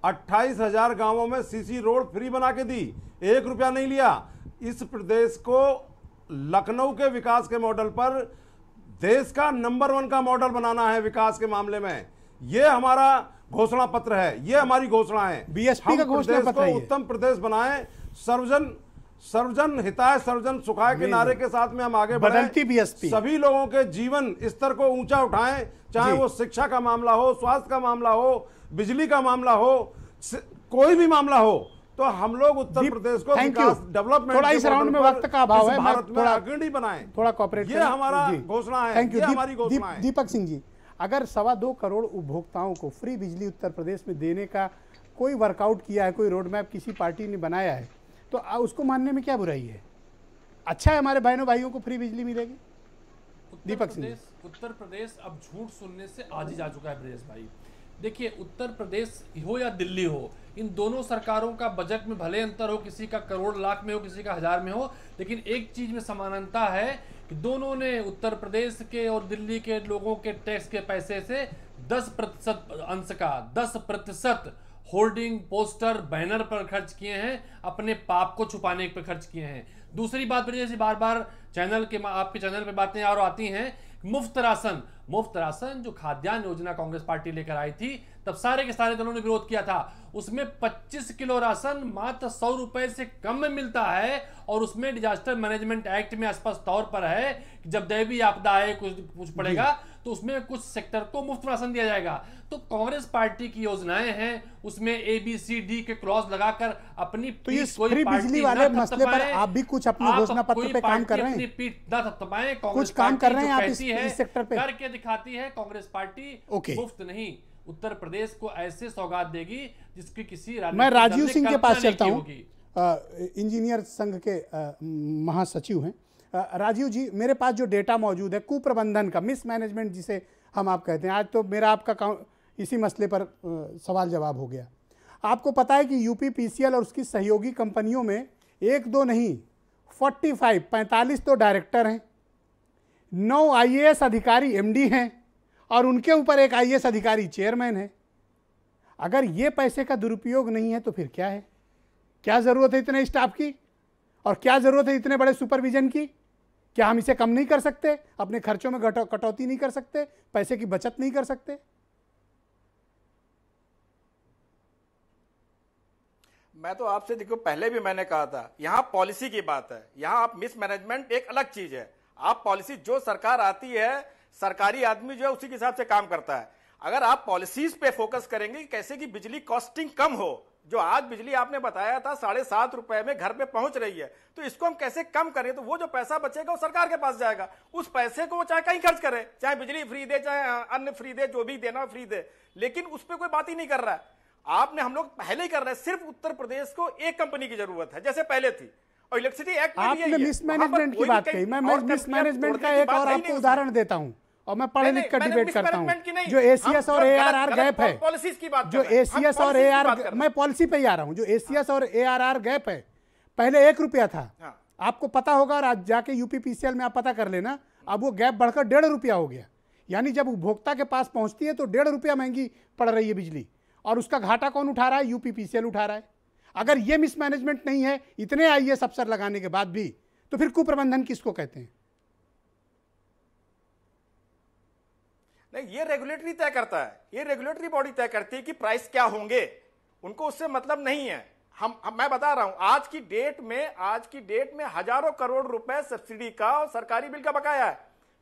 28,000 गांवों में सीसी रोड फ्री बना के दी, 1 रुपया नहीं लिया। इस प्रदेश को लखनऊ के विकास के मॉडल पर देश का नंबर 1 का मॉडल बनाना है विकास के मामले में। ये हमारा घोषणा पत्र है, ये हमारी घोषणा है। बीएसपी का घोषणा पत्र है। उत्तम प्रदेश बनाएं, सर्वजन हिताय सर्वजन सुखाय के नारे के साथ में हम आगे बदलती बीएसपी, सभी लोगों के जीवन स्तर को ऊंचा उठाएं, चाहे वो शिक्षा का मामला हो, स्वास्थ्य का मामला हो, बिजली का मामला हो, कोई भी मामला हो, तो हम लोग उत्तर प्रदेश को विकास डेवलपमेंट थोड़ा इस राउंड में वक्त का अभाव है, भारत में अग्रणी बनाएं, थोड़ा कॉपरेट, ये हमारा घोषणा है, ये हमारी घोषणा है। दीपक सिंह जी, अगर 2.25 करोड़ उपभोक्ताओं को फ्री बिजली उत्तर प्रदेश में देने का कोई वर्कआउट किया है, कोई रोड मैप किसी पार्टी ने बनाया है, तो उसको मानने में क्या बुराई है? अच्छा है, हमारे बहनों भाइयों को फ्री बिजली मिलेगी। दीपक सिंह, उत्तर प्रदेश अब झूठ सुनने से आजी जा चुका है ब्रजेश भाई। देखिए, उत्तर प्रदेश हो या दिल्ली हो, इन दोनों सरकारों का बजट में भले अंतर हो, किसी का करोड़ लाख में हो, किसी का 1000 में हो, लेकिन एक चीज में समानता है कि दोनों ने उत्तर प्रदेश के और दिल्ली के लोगों के टैक्स के पैसे से 10% अंश का 10% होर्डिंग, पोस्टर, बैनर पर खर्च किए हैं, अपने पाप को छुपाने पर खर्च किए हैं। दूसरी बात जैसे बार बार चैनल के आपके चैनल पे बातें और आती हैं, मुफ्त राशन जो खाद्यान्न योजना कांग्रेस पार्टी लेकर आई थी, तब सारे के सारे दलों ने विरोध किया था। उसमें 25 किलो राशन मात्र 100 रुपए से कम में मिलता है, और उसमें डिजास्टर मैनेजमेंट एक्ट में स्पष्ट तौर पर है कि जब दैवीय आपदा आए, कुछ पड़ेगा, तो उसमें कुछ सेक्टर को मुफ्त राशन दिया जाएगा। तो कांग्रेस पार्टी की योजनाएं हैं, उसमें ABCD के क्रॉस लगाकर अपनी तो ये फ्री बिजली वाले मसले पर आप भी कुछ अपने घोषणा पत्र पे काम कर रहे हैं, पीठ न थपथपाएं। कुछ काम कर रहे हैं आप इस सेक्टर पे? करके दिखाती है कांग्रेस पार्टी। मुफ्त नहीं, उत्तर प्रदेश को ऐसे सौगात देगी जिसकी किसी मैं राजीव सिंह के पास चलता हूं, इंजीनियर संघ के महासचिव हैं। राजीव जी, मेरे पास जो डेटा मौजूद है कुप्रबंधन का, मिसमैनेजमेंट जिसे हम आप कहते हैं, आज तो मेरा आपका इसी मसले पर सवाल जवाब हो गया। आपको पता है कि UPPCL और उसकी सहयोगी कंपनियों में 1-2 नहीं 45 तो डायरेक्टर हैं, 9 IAS अधिकारी MD हैं, और उनके ऊपर एक IAS अधिकारी चेयरमैन है। अगर ये पैसे का दुरुपयोग नहीं है तो फिर क्या है? क्या ज़रूरत है इतने स्टाफ की, और क्या ज़रूरत है इतने बड़े सुपरविजन की? क्या हम इसे कम नहीं कर सकते? अपने खर्चों में कटौती नहीं कर सकते? पैसे की बचत नहीं कर सकते? मैं तो आपसे देखो, पहले भी मैंने कहा था, यहां पॉलिसी की बात है, यहां आप मिसमैनेजमेंट एक अलग चीज है। आप पॉलिसी, जो सरकार आती है, सरकारी आदमी जो है उसी के हिसाब से काम करता है। अगर आप पॉलिसीज पे फोकस करेंगे कैसे कि बिजली कॉस्टिंग कम हो, जो आज बिजली आपने बताया था 7.5 रुपए में घर पे पहुंच रही है, तो इसको हम कैसे कम करें, तो वो जो पैसा बचेगा वो सरकार के पास जाएगा। उस पैसे को वो चाहे कहीं खर्च करे, चाहे बिजली फ्री दे, चाहे अन्न फ्री दे, जो भी देना फ्री दे, लेकिन उस पर कोई बात ही नहीं कर रहा है। आपने, हम लोग पहले ही कर रहे हैं। सिर्फ उत्तर प्रदेश को एक कंपनी की जरूरत है जैसे पहले थी, और इलेक्ट्रिसिटी एक्ट में आपने मिसमैनेजमेंट की बात कही। मैं मिसमैनेजमेंट का एक और आपको उदाहरण देता हूं, और मैं पढ़ लिख कर डिबेट करता हूं। जो ACS और ARR गैप है, जो ACS और ARR, मैं पॉलिसी पे ही आ रहा हूं, जो ACS और ARR गैप है, पहले 1 रुपया था, आपको पता होगा, और आज जाके UPPCL में आप पता कर लेना, अब वो गैप बढ़कर 1.5 रुपया हो गया। यानी जब उपभोक्ता के पास पहुंचती है तो 1.5 रुपया महंगी पड़ रही है बिजली, और उसका घाटा कौन उठा रहा है? UPPCL उठा रहा है। अगर ये मिसमैनेजमेंट नहीं है, इतने IAS अफसर लगाने के बाद भी, तो फिर कुप्रबंधन किसको कहते हैं? नहीं, ये रेगुलेटरी तय करता है, ये रेगुलेटरी बॉडी तय करती है कि प्राइस क्या होंगे, उनको उससे मतलब नहीं है। मैं बता रहा हूं, आज की डेट में हजारों करोड़ रुपए सब्सिडी का और सरकारी बिल का बकाया है,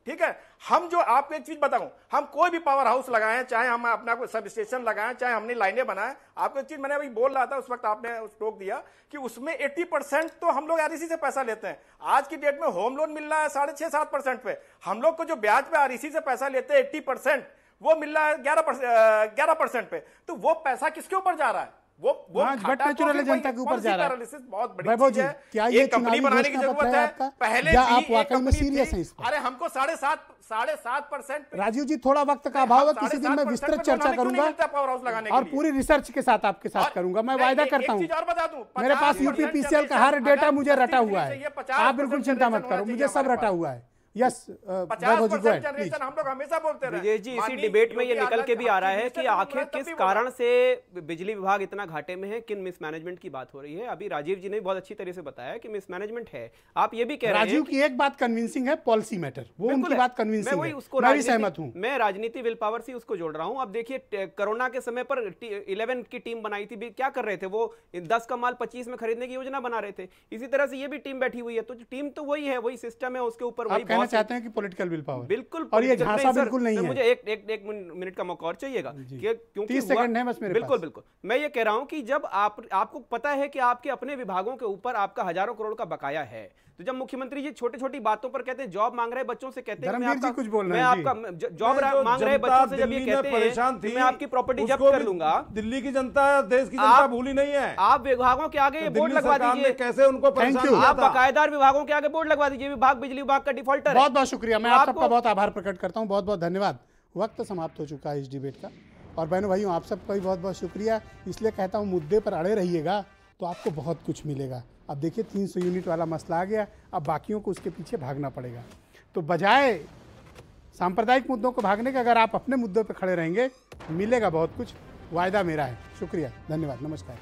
ठीक है। हम जो आपको एक चीज बताऊं, हम कोई भी पावर हाउस लगाएं, चाहे हम अपना कोई सब स्टेशन लगाएं, चाहे हमने लाइनें बनाएं, आपको एक चीज मैंने अभी बोल रहा था, उस वक्त आपने टोक दिया कि उसमें 80% तो हम लोग आरईसी से पैसा लेते हैं। आज की डेट में होम लोन मिल रहा है 6.5-7% पे, हम लोग को जो ब्याज पे आरईसी से पैसा लेते हैं 80%, वो मिल रहा है 11% पे। तो वो पैसा किसके ऊपर जा रहा है? वो नेचुरल जनता के ऊपर जा रहा है। बहुत बड़ी वैभव चीज जी, है। क्या ये कंपनी बनाने की जरूरत है? पहले या भी आप एक वाकई में कंपनी सीरियस थी। हैं इस पर? अरे हमको 7.5% राजीव जी, थोड़ा वक्त का अभाव है, किसी दिन मैं विस्तृत चर्चा करूंगा और पूरी रिसर्च के साथ आपके साथ करूंगा। मैं वायदा करता हूँ, मेरे पास यूपीपीसीएल का हर डेटा मुझे रटा हुआ है, आप बिल्कुल चिंता मत करो, मुझे सब रटा हुआ है। यस, 50% जनरेशन हम लोग हमेशा बोलते रहे। ब्रजेश जी, इसी डिबेट में ये निकल के भी आ रहा है कि आखिर किस कारण से बिजली विभाग इतना घाटे में है, किन मिसमैनेजमेंट की बात हो रही है। अभी राजीव जी ने बहुत अच्छी तरह से बताया कि मिसमैनेजमेंट है। आप ये भी कह रहे हैं, राजीव की एक बात कन्विंसिंग है, पॉलिसी मैटर, वो उनकी बात कन्विंसिंग है, मैं भी सहमत हूं। मैं राजनीति विल पावर से उसको जोड़ रहा हूं। अब देखिए, कोरोना के समय पर 11 की टीम बनाई थी, क्या कर रहे थे वो? 10 का माल 25 में खरीदने की योजना बना रहे थे। इसी तरह से ये भी टीम बैठी हुई है, तो टीम तो वही है, वही सिस्टम है, उसके ऊपर वही चाहते हैं कि पॉलिटिकल विल पावर, बिल्कुल, और ये झांसा बिल्कुल नहीं है। मुझे एक मिनट का मौका और चाहिएगा, क्योंकि 30 सेकंड है बस मेरे पास। बिल्कुल, मैं ये कह रहा हूं कि जब आपको पता है कि आपके अपने विभागों के ऊपर आपका हजारों करोड़ का बकाया है, तो जब मुख्यमंत्री जी छोटी छोटी बातों पर कहते हैं जॉब मांग रहे बच्चों से, कहते हैं मैं आपका कुछ बोल मैं आपका जॉब मांग रहे बच्चों से, जब ये कहते हैं कि मैं आपकी प्रॉपर्टी जब्त कर लूंगा। दिल्ली की जनता, देश की जनता भूली नहीं है। आप विभागों के आगे बोर्ड लगवा दीजिए, कैसे उनको परेशान किया था। आप बकायेदार विभागों के आगे बोर्ड लगवा दीजिए, विभाग बिजली विभाग का डिफॉल्टर है। बहुत बहुत शुक्रिया, मैं आप सबका बहुत आभार प्रकट करता हूँ, बहुत बहुत धन्यवाद। वक्त समाप्त हो चुका है इस डिबेट का, और बहनों भाइयों आप सबका भी बहुत बहुत शुक्रिया। इसलिए कहता हूँ, मुद्दे पर अड़े रहिएगा तो आपको बहुत कुछ मिलेगा। अब देखिए 300 यूनिट वाला मसला आ गया, अब बाकियों को उसके पीछे भागना पड़ेगा। तो बजाय सांप्रदायिक मुद्दों को भागने के, अगर आप अपने मुद्दों पर खड़े रहेंगे, मिलेगा बहुत कुछ, वायदा मेरा है। शुक्रिया, धन्यवाद, नमस्कार।